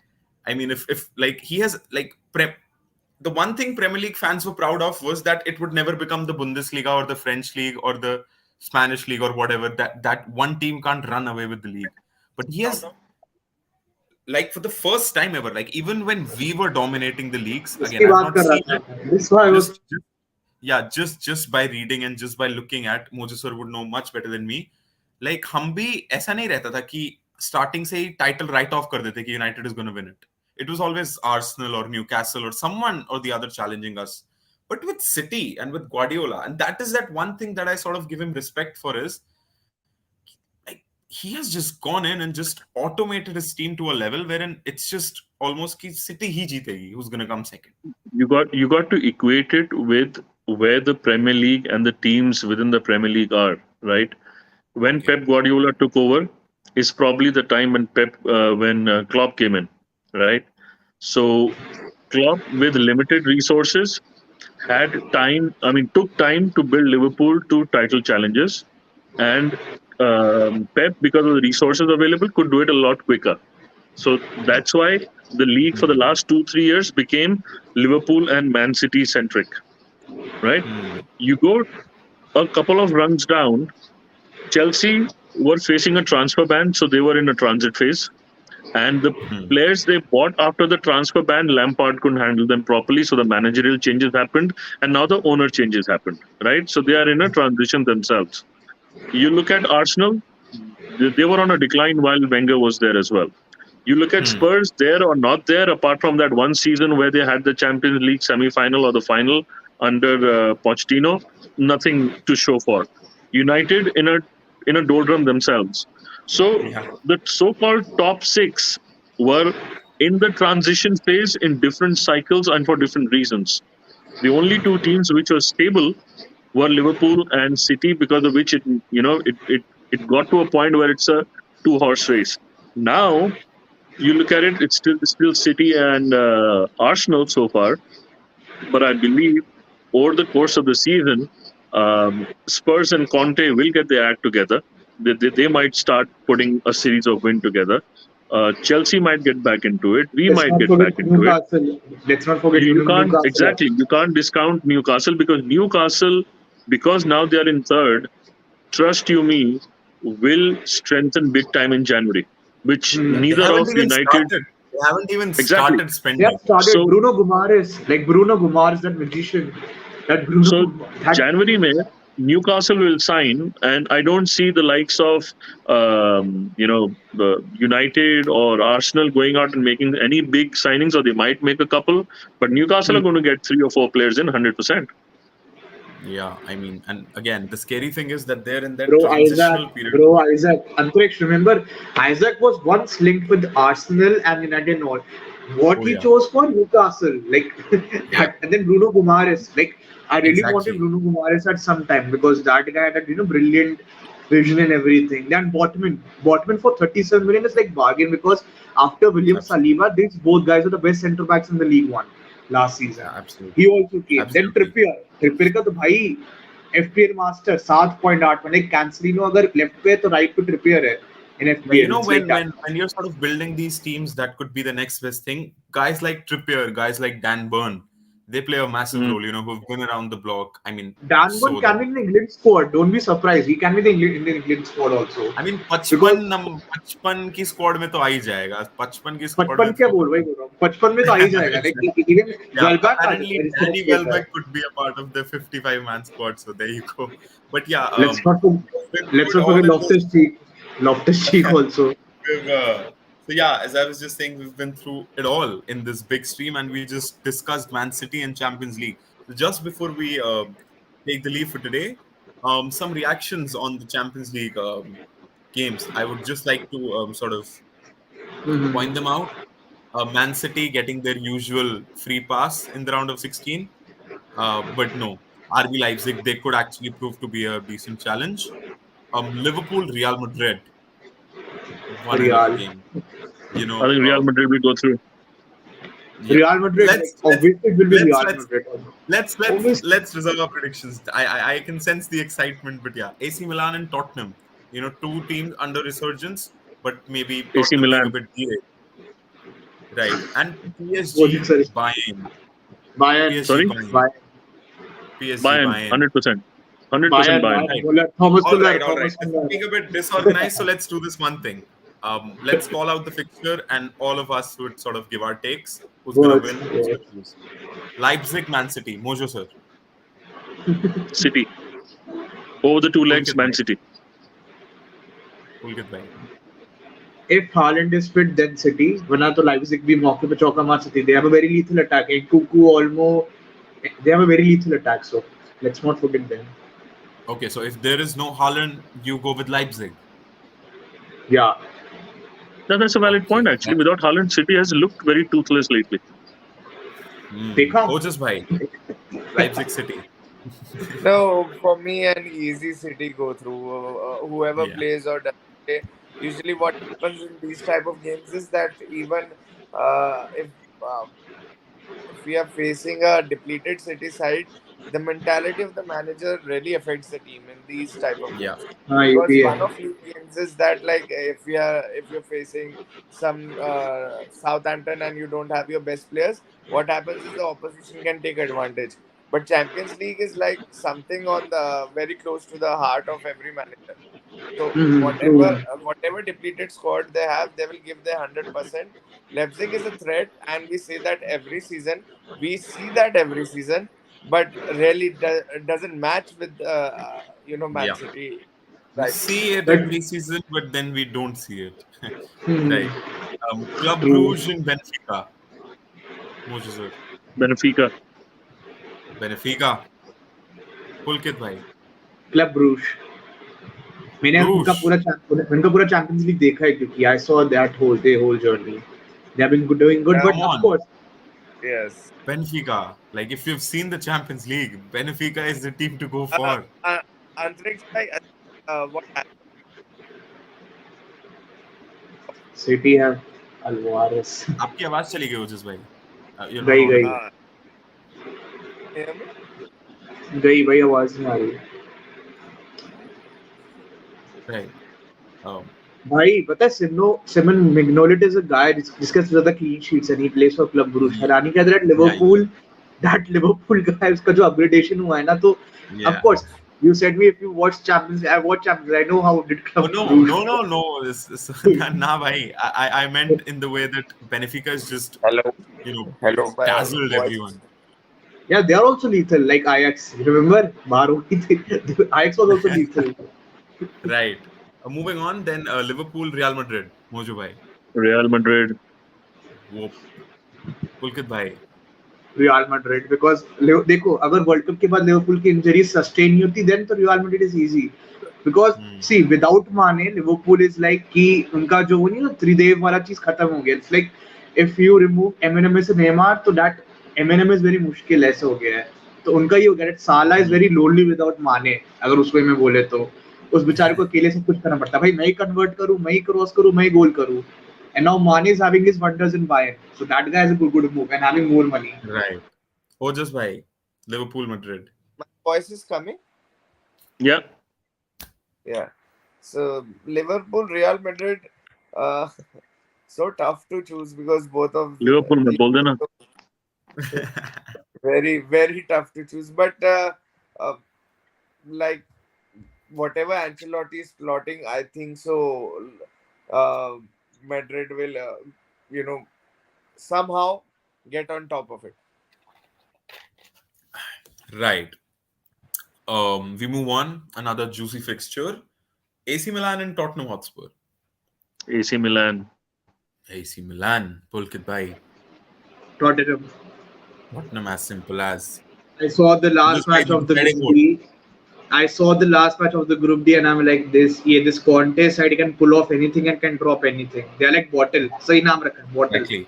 I mean if like he has like the one thing Premier League fans were proud of was that it would never become the Bundesliga or the French league or the Spanish league or whatever, that one team can't run away with the league. But he has, like, for the first time ever, like even when we were dominating the leagues, again इसकी I've बात not कर seen रहा it, था this why I was just yeah, just by reading and just by looking at, Moses sir would know much better than me. Like हम भी ऐसा नहीं रहता था कि starting से ही title write off कर देते कि United is going to win it. It was always Arsenal or Newcastle or someone or the other challenging us. But with City and with Guardiola, and that is that one thing that I sort of give him respect for, is like he has just gone in and just automated his team to a level wherein it's just almost ki City ही जीतेगी, who's going to come second. You got to equate it with where the Premier League and the teams within the Premier League are, right? When Okay. Pep Guardiola took over, is probably the time when Klopp came in, right? So Klopp, with limited resources, had time. I mean, took time to build Liverpool to title challenges, and Pep, because of the resources available, could do it a lot quicker. So that's why the league for the last 2 3 years became Liverpool and Man City centric, right? You go a couple of runs down. Chelsea were facing a transfer ban, so they were in a transit phase. And the players they bought after the transfer ban, Lampard couldn't handle them properly, so the managerial changes happened, and now the owner changes happened, right? So they are in a transition themselves. You look at Arsenal, they were on a decline while Wenger was there as well. You look at Spurs, there or not there, apart from that one season where they had the Champions League semi-final or the final under Pochettino, nothing to show for. United in a doldrum themselves. So Yeah. the so-called top six were in the transition phase in different cycles and for different reasons. The only two teams which were stable were Liverpool and City, because of which it got to a point where it's a two-horse race. Now you look at it, it's still City and Arsenal so far, but I believe over the course of the season, Spurs and Conte will get their act together. They might start putting a series of wins together. Chelsea might get back into it. We Let's might not get back forget into it. Newcastle. Let's not forget You can't Newcastle. exactly, you can't discount Newcastle, because now they are in third. Trust you me, will strengthen big time in January, which Hmm. They neither of haven't even United started. They haven't even exactly. started They have spending. started So Bruno Gumares, like Bruno Gumares, that magician. That So that January, May, Newcastle will sign, and I don't see the likes of the United or Arsenal going out and making any big signings, or they might make a couple, but Newcastle are Hmm. going to get 3 or 4 players in 100%. Yeah, I mean, and again, the scary thing is that they're in that Bro, Isaac, transitional period. bro, Isaac. Ankuresh, remember, Isaac was once linked with Arsenal and United North. What Oh he yeah, chose for Newcastle, like yeah, that, and then Bruno Gumares. Like, I really wanted exactly. Bruno Gumares at some time because that guy had that brilliant vision and everything. Then Botman for 37 million is like bargain because after William Absolutely. Saliba, these both guys are the best centre backs in the League One last season. Yeah, absolutely. He also came. Then Absolutely. Trippier का तो भाई FPL master 7.8 मैंने कैंसलिनो अगर left पे है तो right पे Trippier है in Yeah, you FPL. know, It's like that. when you're sort of building these teams, that could be the next best thing. Guys like Trippier, guys like Dan Burn, they play a massive Mm. role. You know, who've been around the block. I mean, Dan Burn so can be that. in the England squad. Don't be surprised. He can be the Indian squad also. I mean, Because 55 की squad में तो आ ही जाएगा. 55 की squad 55 में क्या तो बोल भाई बोल रहा हूँ 55 में तो आ ही जाएगा लाइक इवन yeah, वेलबैक आ apparently Danny जाएगा Welbeck could be a part of the 55-man squad. So there you go. But yeah, let's not we've been let's through it not all forget in this. Loftus Cheek also. We've, so yeah, as I was just saying, we've been through it all in this big stream, and we just discussed Man City and Champions League. So just before we take the leave for today, some reactions on the Champions League games. I would just like to sort of point them out. Man City getting their usual free pass in the round of 16, but no, RB Leipzig, they could actually prove to be a decent challenge. Liverpool, Real Madrid, one hell of a Real game. You I know, think Real Madrid will go through. yeah. Real Madrid like Let's let's obviously it will be let's Real let's Madrid. let's let's Obviously let's reserve our predictions. I can sense the excitement, but yeah, AC Milan and Tottenham. You know, two teams under resurgence, but maybe AC Tottenham being a Milan, bit delayed, right? And was it PSG sorry Bayern, Bayern PSG sorry, Bayern, Bayern PSG Bayern, Bayern. 100%, 100% Bayern Bayern. Bayern Right. Muller, Thomas All Muller right, all right. Thomas This is Muller. being a bit disorganized, so let's do this one thing. Let's call out the fixture, and all of us would sort of give our takes. Who's gonna Words. win? Who's Yeah. gonna lose? Leipzig, Man City, Mojo sir. City over the two legs, Pulkit Man bhai. City. Pulkit bhai. If Haaland is fit, then City. वरना तो Leipzig भी मौके पे चौका मार सकती है. They have a very lethal attack. Kuku, Olmo, they have a very lethal attack. So let's not forget them. Okay, so if there is no Haaland, you go with Leipzig. Yeah. That's a valid point Okay. actually. Without Haaland, City has looked very toothless lately. देखा? Ojas bhai, Leipzig City. No, for me, an easy City go through. Whoever Yeah. plays or doesn't play, Usually, what happens in these type of games is that even if uh, if we are facing a depleted City side, the mentality of the manager really affects the team in these type of Yeah. games. हाँ ये Because भी है. fun of league games is that like if you're facing some Southampton and you don't have your best players, what happens is the opposition can take advantage. But Champions League is like something on the very close to the heart of every manager. So True. whatever depleted squad they have, they will give their 100%. Leipzig is a threat, and we say that every season. We see that every season, but really doesn't match with Man Yeah. City We right now. see it But every season, but then we don't see it. hmm, Right. Club true. Brugge and Benfica. Mojo sir. Benfica. Benfica. Pulkit bhai. Club Brugge. मैंने Bruges. उनका पूरा champions league देखा है क्योंकि I saw that whole journey. They have been doing good, Uh, but Come of on. course, yes. Benfica. Like, if you've seen the Champions League, Benfica is the team to go Uh, for. uh, Antrix, what happened? City have Alvarez. आपकी आवाज चली गई ओजस भाई. You're not गई गई audible. Uh, hear me? गई भाई आवाज नहीं आ रही. Right. Um, भाई पता है सिमन मिग्नोलेट इज अ गाय जिसके सबसे ज्यादा क्लीन शीट्स है. He plays for Club Brugge. yeah. हैरानी क्या है Yeah. लिवरपूल का उसका जो अपग्रेडेशन हुआ है ना, तो of Yeah. Course you said me if you watch champions. I watch champions. I know how did Oh club no, Brugge. no, no, no. Nah, bhai. I meant in the way that Benfica is just, Hello, you know, hello. dazzled Voice. everyone. Yeah, they are also lethal like Ajax. Remember Baro? Ajax was also lethal. Right. Moving on, then Liverpool, Real Madrid. Mojo bhai. Real Madrid. Whoop. Pulkit bhai. Real Madrid because देखो अगर world cup के बाद Liverpool की injury sustain नहीं होती then तो Real Madrid is easy because Hmm. See without Mane Liverpool is like कि उनका जो वो नहीं ना त्रिदेव वाला चीज खत्म हो गया. It's like if you remove MNM से नेमार तो दैट एमएनएम इज वेरी मुश्किल ऐसे हो गया है. तो उनका ये हो गया साला इज वेरी लोनली विदाउट माने. अगर उस वे में बोले तो उस बेचारे को अकेले सब कुछ करना पड़ता है. भाई मैं ही कन्वर्ट करूं, मैं ही क्रॉस करूं, मैं ही गोल करूं. And now Mane is having his wonders in Bayern. So that guy is a good move and having more money. Right. Ojas bhai. Liverpool, Madrid. My voice is coming. Yeah. Yeah. So Liverpool, Real Madrid, uh, so tough to choose because both of Liverpool में these बोल देना. very very tough to choose. But like whatever Ancelotti is plotting, I think so. Uh, Madrid will, somehow get on top of it. Right. We move on. Another juicy fixture. AC Milan and Tottenham Hotspur. AC Milan. AC Milan. Pulkit bhai. Tottenham. Tottenham as simple as. I saw the Ojas last bhai, match you're of the treading Group wood. D. I saw the last match of the Group D, and I'm like, this Conte side can pull off anything and can drop anything. They're like bottle. सही नाम रखा है, bottle. Exactly.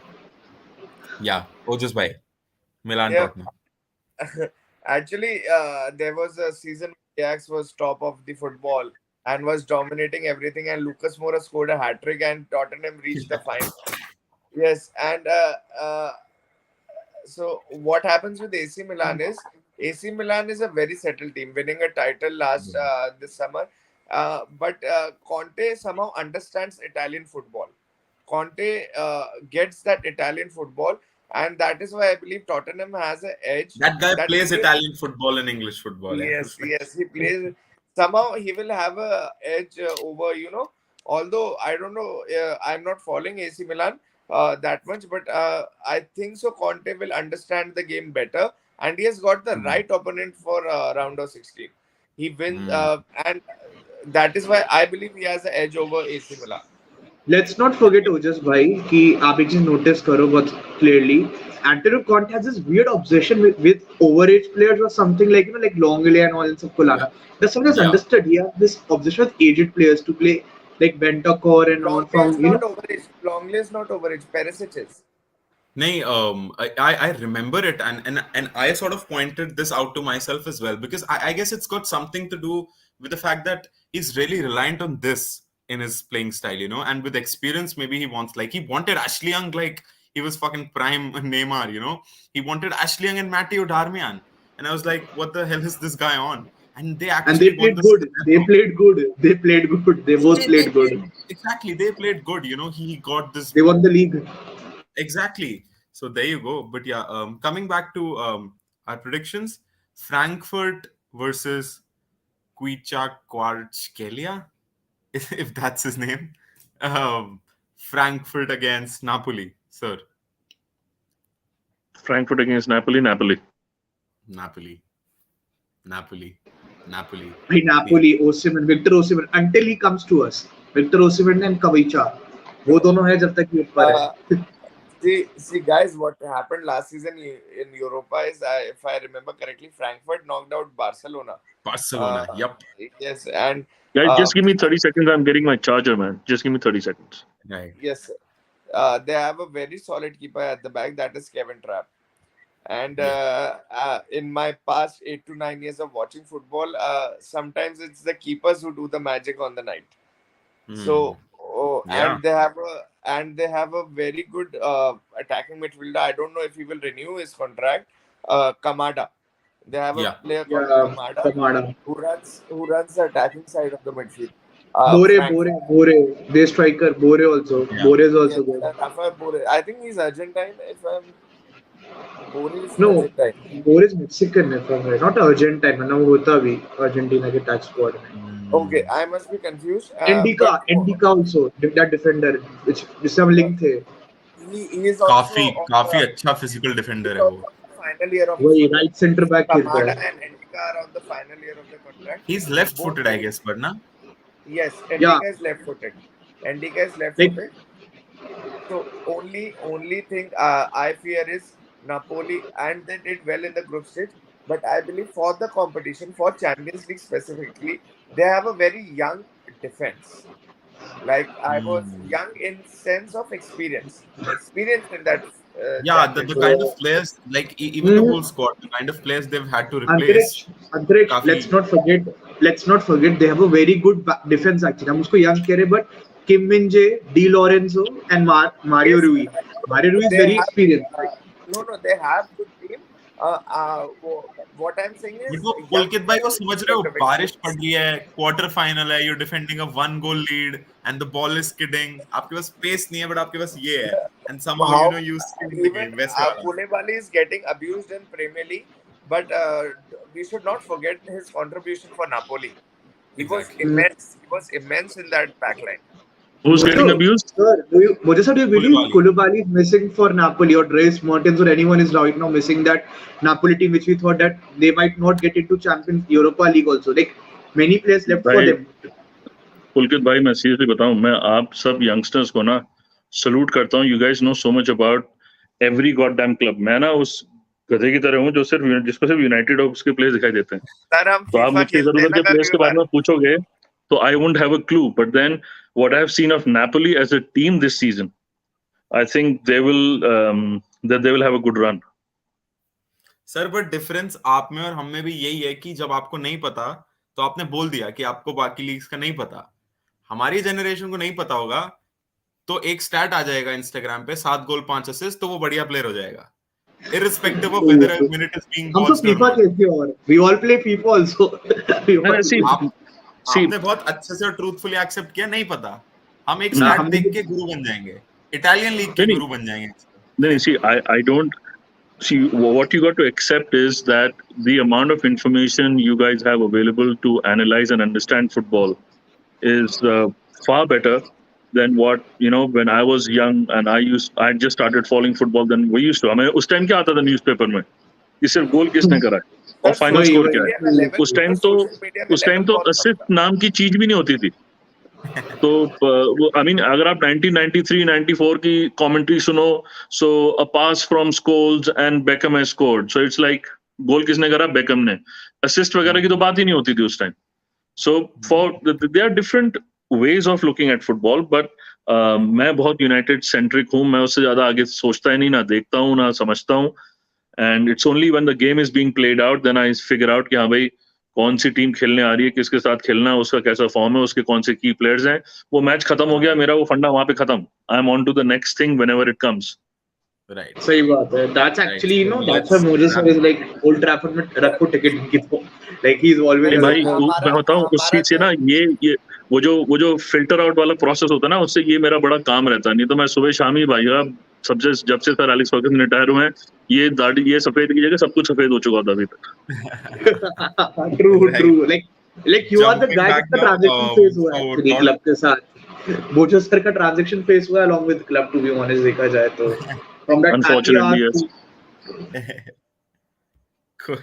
Yeah. Ojas bhai. Milan Yeah, Tottenham. actually, there was a season where Ajax was top of the football and was dominating everything, and Lucas Moura scored a hat trick, and Tottenham reached the final. Yes, and so what happens with AC Milan is AC Milan is a very settled team, winning a title last this summer. But Conte somehow understands Italian football. Conte gets that Italian football, and that is why I believe Tottenham has an edge. That guy That plays is Italian football and English football. Yeah. yes, yes, he plays. Somehow he will have a edge over, Although I don't know, I'm not following AC Milan that much, but I think so. Conte will understand the game better, and he has got the Hmm. right opponent for round of 16. He wins, Hmm. and that is why I believe he has the edge over AC Milan. Let's not forget Ojas bhai कि आप एक चीज notice करो बहुत clearly. Antonio Conte has this weird obsession with overage players or something like Longley and all and सबको Yeah. लाना. That's something that's Yeah. understood. He has this obsession with aged players to play like Bentancur and all Longley from is not overage. Longley is not overage. Perisic is. Nay, I remember it, and I sort of pointed this out to myself as well, because I guess it's got something to do with the fact that he's really reliant on this in his playing style, you know, and with experience, maybe he wanted Ashley Young like he was fucking prime Neymar, you know. He wanted Ashley Young and Matteo Darmian. And I was like, what the hell is this guy on? And they And they actually won played the good. They Scudetto. played good. They played good. They both They played good. played exactly. They played good. You know, he got this They won the league. exactly. So there you go. But yeah, coming back to our predictions, Frankfurt versus Kvaratskhelia, if that's his name. Um, Frankfurt against Napoli, sir. Frankfurt against Napoli. Napoli. Napoli, Napoli, Napoli. By Napoli, Osimhen, Victor Osimhen, until he comes to us. Victor Osimhen and Kavicha. वो दोनों है जब तक ये ऊपर Uh, है. see, guys, what happened last season in Europa is, if I remember correctly, Frankfurt knocked out Barcelona. Barcelona. Uh, Yep. yes, and Guys, uh, just give me 30 seconds. I'm getting my charger, man. Just give me 30 seconds. Right. yes, they have a very solid keeper at the back, that is Kevin Trapp. And Yeah. in my past 8 to 9 years of watching football, sometimes it's the keepers who do the magic on the night. So, Yeah. and they have a very good attacking midfielder. I don't know if he will renew his contract. Kamada. They have a Yeah. player called Yeah, Kamada Kamada. who runs the attacking side of the midfield. Frank, Bore. They striker Bore also. Yeah. Bore is yes, also good. Rafael Bore. I think he's Argentine. If I'm Bore is No, Argentine. Bore is Mexican if I'm right. Not Argentine. मैंने वो होता भी Argentina के touch squad में. Okay, I must be confused. Indica, But no, Indica also that defender which जिससे हम link थे. he is also काफी अच्छा physical defender he's है also वो. on the final year of his वही contract. right center back खेलता Kamada है. and Indica are on the final year of the contract. He's Both left-footed, I very, guess, but na? yes, Yeah, Indica is left footed. Indica is left like footed. So only thing I fear is Napoli, and they did well in the group stage. But I believe for the competition, for Champions League specifically, they have a very young defense. Like I was young in sense of experience in that Yeah, the championship. kind of players, like even the whole squad, the kind of players they've had to replace, Antariksh, काफी. let's not forget they have a very good defense actually. हम उसको young कह रहे but Kim Min Jae, Di Lorenzo and Mario Yes, Rui. Mario Rui is they very have. experienced. No, they have good team. What I'm saying But is वो young पुलकित भाई को players समझ with रहे हो, lot of बारिश पड़ experience. रही है, क्वार्टर फाइनल है, you're defending a 1 goal lead and the ball is skidding. आपके पास space नहीं है, but आपके पास ये है, and somehow How you skid the even game. वैसे वाला. Pune is getting abused in Premier League, but we should not forget his contribution for Napoli. He was Exactly. immense. He was immense in that backline. Who's getting Mojo, abused? sir, do you believe Koulibaly. Koulibaly is missing for Napoli or Dries Mertens or anyone is right now missing that Napoli team which we thought that they might not get into Champions Europa League also. Like many players left for भाई them. पुलकित भाई मैं seriously बताऊं, मैं आप सब youngsters को ना salute करता हूं. You guys know so much about every goddamn club. मैं ना उस गधे की तरह हूं जो जिसको सिर्फ यूनाइटेड और उसके प्लेयर्स दिखाई देते हैं. सर हम तो आप फीफा मुझसे इधर खेलते हैं उधर ना के प्लेयर्स कभी के बारे बार. में पूछोगे तो I won't have a clue. But then what I have seen of Napoli as a team this season, I think they will have a good run. Sir but difference आप में और हम में भी यही है कि जब आपको नहीं पता तो आपने बोल दिया कि आपको बाकी लीग्स का नहीं पता. हमारी जनरेशन को नहीं पता होगा तो एक स्टैट आ जाएगा इंस्टाग्राम पे 7 गोल 5 असिस्ट तो वो बढ़िया प्लेयर हो जाएगा, irrespective of whether a minute is being हम तो watched or FIFA not. खेलते हैं और we all play FIFA also. No, no, see, आपने बहुत अच्छे से ट्रूथफुली एक्सेप्ट किया, नहीं पता, हम एक ना, स्टैट हम देख भी- के गुरु बन जाएंगे, इटालियन लीग के नहीं, गुरु बन जाएंगे. No, see, I don't see what you got to accept is that the amount of information you guys have available to analyze and understand football is far better than what when I was young and I just started following football than we used to. I mean, उस time क्या आता था newspaper में कि सिर्फ गोल किसने करा है और फाइनल वही, स्कोर वही। क्या मीडिया में है. लेवल उस टाइम तो बहुत कम असिस्ट था. नाम की चीज भी नहीं होती थी. तो आई मीन अगर आप 1993 94 की कमेंट्री सुनो, so a pass from Scholes and Beckham has scored, so it's like goal किसने करा, बेकम ने. असिस्ट वगैरह की तो बात ही नहीं होती थी उस time. So for they are different ways of looking at football. But मैं बहुत यूनाइटेड सेंट्रिक हूँ. मैं उससे ज्यादा आगे सोचता ही नहीं, ना देखता हूँ ना समझता हूँ. And it's only when the game is being played out then I figure out कि हाँ भाई कौन सी टीम खेलने आ रही है, किसके साथ खेलना है, उसका कैसा फॉर्म है, उसके कौन से की प्लेयर्स हैं. वो मैच खत्म हो गया, मेरा वो फंडा वहां पे खत्म. I am on to the next thing whenever it comes. Right. सही बात है. That's Right. actually, So that's why let's Moses wrap. is like Old Trafford में रखो टिकट इनकी तो. Like he's always नहीं वैसे भाई, हमारा मैं बताऊं उस हमारा चीज से तो ना, ये वो जो फिल्टर आउट वाला प्रोसेस होता है ना, उससे ये मेरा बड़ा काम रहता है. नहीं तो मैं सुबह शाम ही भाई साहब, सबसे जब से सर एलेक्स फर्गसन रिटायर हुए हैं, ये दाढ़ी, ये सफेद की जगह सब कुछ सफेद हो चुका होता अभी तक. true, Right. true. Like you are the Jumping guy back जिसका now. ट्रांजैक्शन फेस हुआ है So एक्चुअली क्लब के साथ. बोचो सर का ट्रांजैक्शन फेस हुआ along with club to be honest देखा जाए तो. From that happy unfortunately hours yes. to Cool.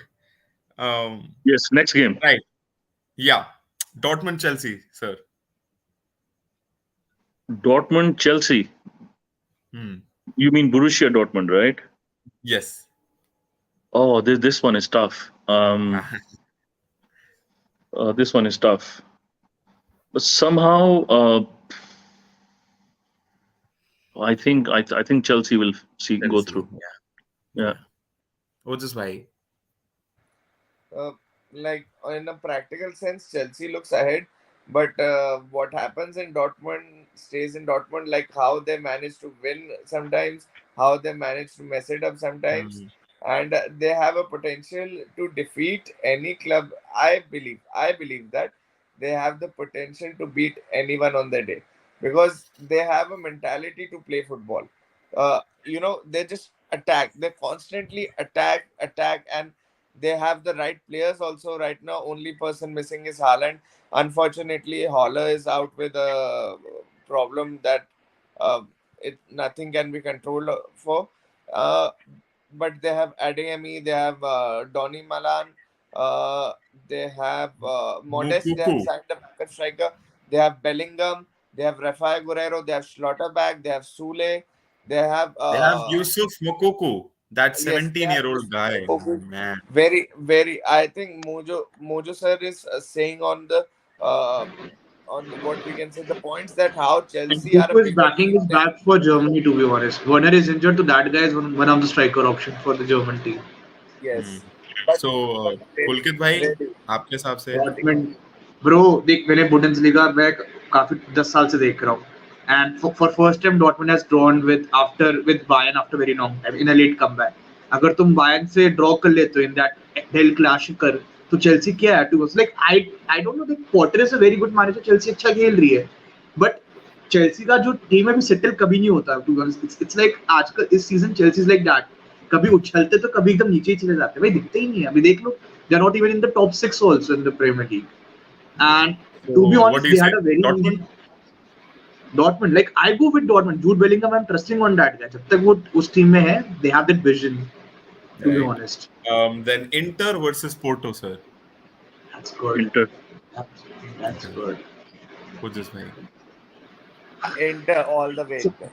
um, yes, next game. right. Yeah. Dortmund Chelsea, sir. Dortmund Chelsea. Hmm. You mean Borussia Dortmund, right? Yes. Oh, this one is tough. This one is tough. But somehow, I think Chelsea will go Chelsea. through. Yeah. Yeah. Ojas bhai. uh, like in a practical sense, Chelsea looks ahead, but what happens in Dortmund stays in Dortmund. Like how they manage to win sometimes, how they manage to mess it up sometimes, Hmm. and they have a potential to defeat any club. I believe that they have the potential to beat anyone on their day because they have a mentality to play football. They just attack. They constantly attack, and they have the right players also right now. Only person missing is Haaland. Unfortunately, Haller is out with a problem that uh, it nothing can be controlled for. Uh, but they have Adeyemi, they have Donny Malan, uh, they have Modest, they Mukuku. have signed a backup striker, they have Bellingham, they have Rafael Guerrero, they have Schlotterbeck, they have Sule, they have They have Yusuf Mokoku, that yes, they have 17-year-old Yusuf guy. Mokoku. Man. Very. I think Mojo sir is saying uh, on what we can say the points that how and Chelsea are a Kuku is bigger backing team his than back for Germany to be honest. Werner is injured, so that guy is one of the striker option for the German team. Hmm. yes, but So, Pulkit bhai, really, आपके हिसाब से? Dortmund bro देख मैंने Bundesliga मैं काफी 10 साल से देख रहा हूँ and for first time Dortmund has drawn with Bayern after very long time in a late comeback. अगर तुम बायर्न से ड्रॉ कर लेते हो इन दैट डेल क्लासिकर तो चेल्सी क्या है to like I don't know that Potter is a very good manager. Chelsea अच्छा खेल रही है बट चेल्सी का जो टीम है भी सेटल कभी नहीं होता to be honest. It's like आजकल इस season Chelsea is like that. कभी उछलते तो कभी एकदम नीचे ही चले जाते भाई दिखते ही नहीं है. अभी देख लो they're not even in the top 6 also in the Premier League. Right. And So, to be what honest, do you they say? had a very easy Dortmund? Dortmund. Like I go with Dortmund. Jude Bellingham, I'm trusting on that guy. जब तक वो उस team में है, they have that vision. To be Right. honest, Then Inter versus Porto, sir. that's good. Inter. That's Inter. good. Ojas bhai. Inter all the way. Inter.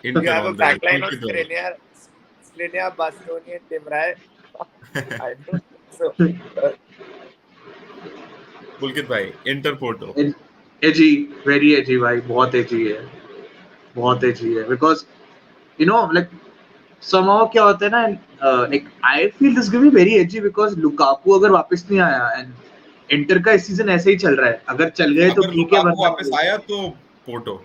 You Inter have a all the way. backline of Pulkit bhai. Skriniar, Bastoni, and Debray. I don't think so. Uh, Pulkit bhai. Inter Porto. Edgy, very edgy भाई. बहुत edgy है. बहुत Hmm. edgy है. Because like somehow क्या होता है ना like I feel this game is very edgy because Lukaku अगर वापस नहीं आया and इंटर का इस सीजन ऐसे ही चल रहा है. अगर चल गए तो अगर ठीक है लुकाकू वरना वापस आया तो पोर्टो.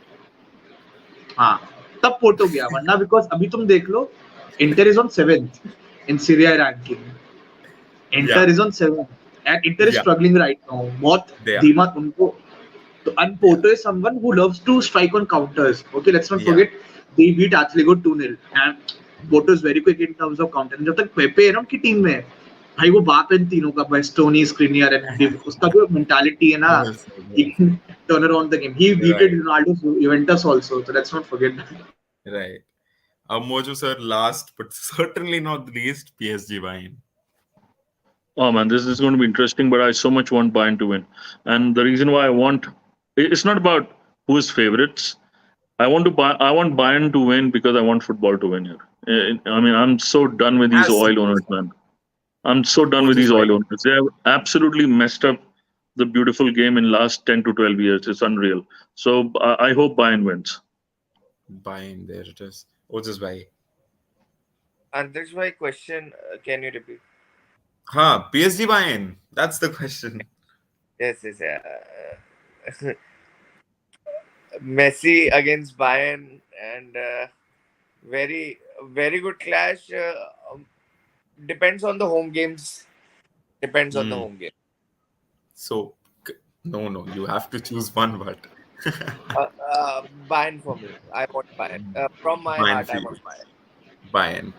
हाँ तब पोर्टो गया वरना बिकॉज अभी तुम देख लो Inter is on 7th in Serie A ranking. Yeah. Inter is on 7th and Inter is Yeah. Struggling right now. बहुत They are. धीमा उनको. तो and Yeah. Porto is someone who loves to strike on counters. Okay, let's not Yeah. forget they beat Atletico 2-0 and Porto is very quick in terms of counter. जब तक पेपे है ना उनकी team में भाई वो बाप है इन तीनों का Bastoni, Skriniar and उसका जो मेंटालिटी है ना Yes, he yes. can turn around the game. He beat Right. Ronaldo's Juventus also, so let's not forget that. Right. Mojo sir, last but certainly not least, PSG buying. Oh man, this is going to be interesting, but I so much want Bayern to win. And the reason why it's not about who is favorites. I want Bayern to win because I want football to win here. I mean, I'm so done with these As oil owners, man. I'm so done with Mojo's these oil buying. owners. They have absolutely messed up the beautiful game in last 10 to 12 years. It's unreal. So I hope Bayern wins. Buying, there it is. Mojo's buying. and that's my question. Can you repeat? PSG Bayern. That's the question. Yes, yes, Messi against Bayern, and very very good clash. Depends on the home games. Depends on the Hmm. home game. So, no, no, you have to choose one, but Bayern for me. I want Bayern. From my Bayern heart, for I you. want Bayern. Bayern.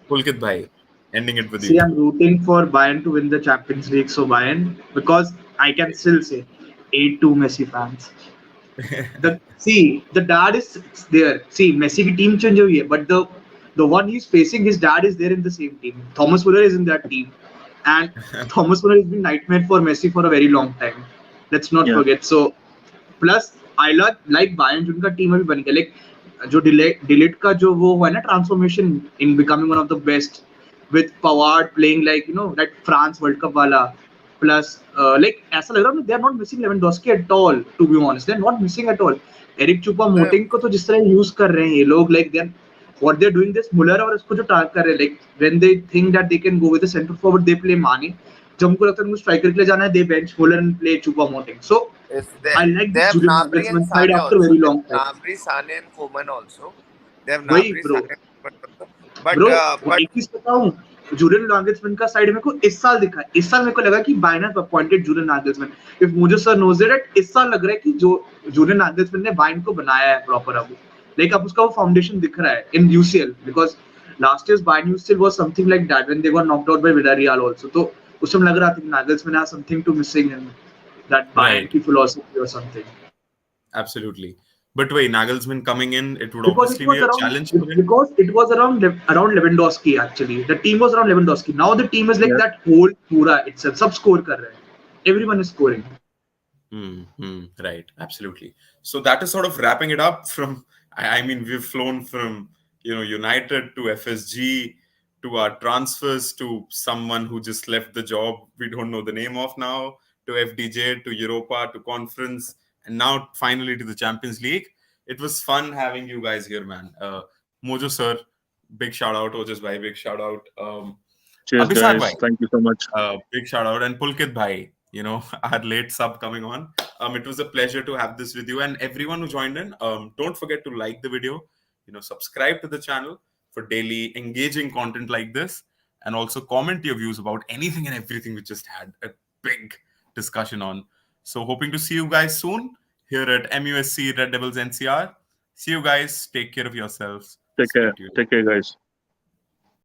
Pulkit Bhai, ending it with See, you. I'm rooting for Bayern to win the Champions League, so Bayern, because I can still say 8-2 Messi fans. The dad is there. See, Messi की team change हुई है, but the one he's facing, his dad is there in the same team. Thomas Muller is in that team, and Thomas Muller has been nightmare for Messi for a very long time. Let's not Yeah. forget. So plus I like Bayern जिनका team अभी बन गया like जो delete का जो वो हुआ है ना transformation in becoming one of the best with Pavard playing like you know that France World Cup वाला प्लस लाइक ऐसा लग रहा है they are not missing Lewandowski at all to be honest they are not missing at all Eric Choupo Uh, Moting को तो जिस तरह use कर रहे हैं ये लोग like they are what they're doing this Muller और इसको जो टारगेट कर रहे हैं like when they think that they can go with the center forward they play Mane जब उनको लगता है उनको स्ट्राइकर के लिए जाना है they bench Muller and play Chupa Moting so Yes, I like they this have Julian Nabri and Nagelsmann side Sane after a also. very They long have time. Nabri, Sane and Koeman also. They have वही Nabri, bro Sane and Koeman also. But bro but एक चीज बताऊं Julian Nagelsmann का side मेरे को इस साल दिखा इस साल मेरे को लगा कि बायनर अपॉइंटेड जूलियन नागल्समैन इफ मुझे सर नोज दैट इस साल लग रहा है कि जो जूलियन नागल्समैन ने बायन को बनाया है प्रॉपर अब लाइक अब उसका वो फाउंडेशन दिख रहा है in UCL because last years Bayern UCL was something like that when they were knocked out by Villarreal also तो उस समय लग रहा था कि Nagelsmann has something to missing in that Bayern Right, की फिलॉसफी और something absolutely. But wait, Nagelsmann coming in, it would because it obviously be was a around challenge for him. because it was around Lewandowski actually. The team was around Lewandowski. Now the team is like Yeah. that whole pura itself. Sub score kar rahe hain. Everyone is scoring. Right, absolutely. So that is sort of wrapping it up from, I mean, we've flown from, United to FSG to our transfers to someone who just left the job we don't know the name of now, to FDJ, to Europa, to conference, and now finally to the Champions League. It was fun having you guys here, man. Mojo sir, big shout out. Ojas bhai, big shout out. Cheers, Abhisar bhai, guys. Thank you so much. big shout out, and Pulkit bhai, our late sub coming on. It was a pleasure to have this with you and everyone who joined in. Don't forget to like the video, subscribe to the channel for daily engaging content like this, and also comment your views about anything and everything we just had a big discussion on. So, hoping to see you guys soon here at MUSC Red Devils NCR. See you guys. Take care of yourselves. Take Stay care. tuned. Take care, guys.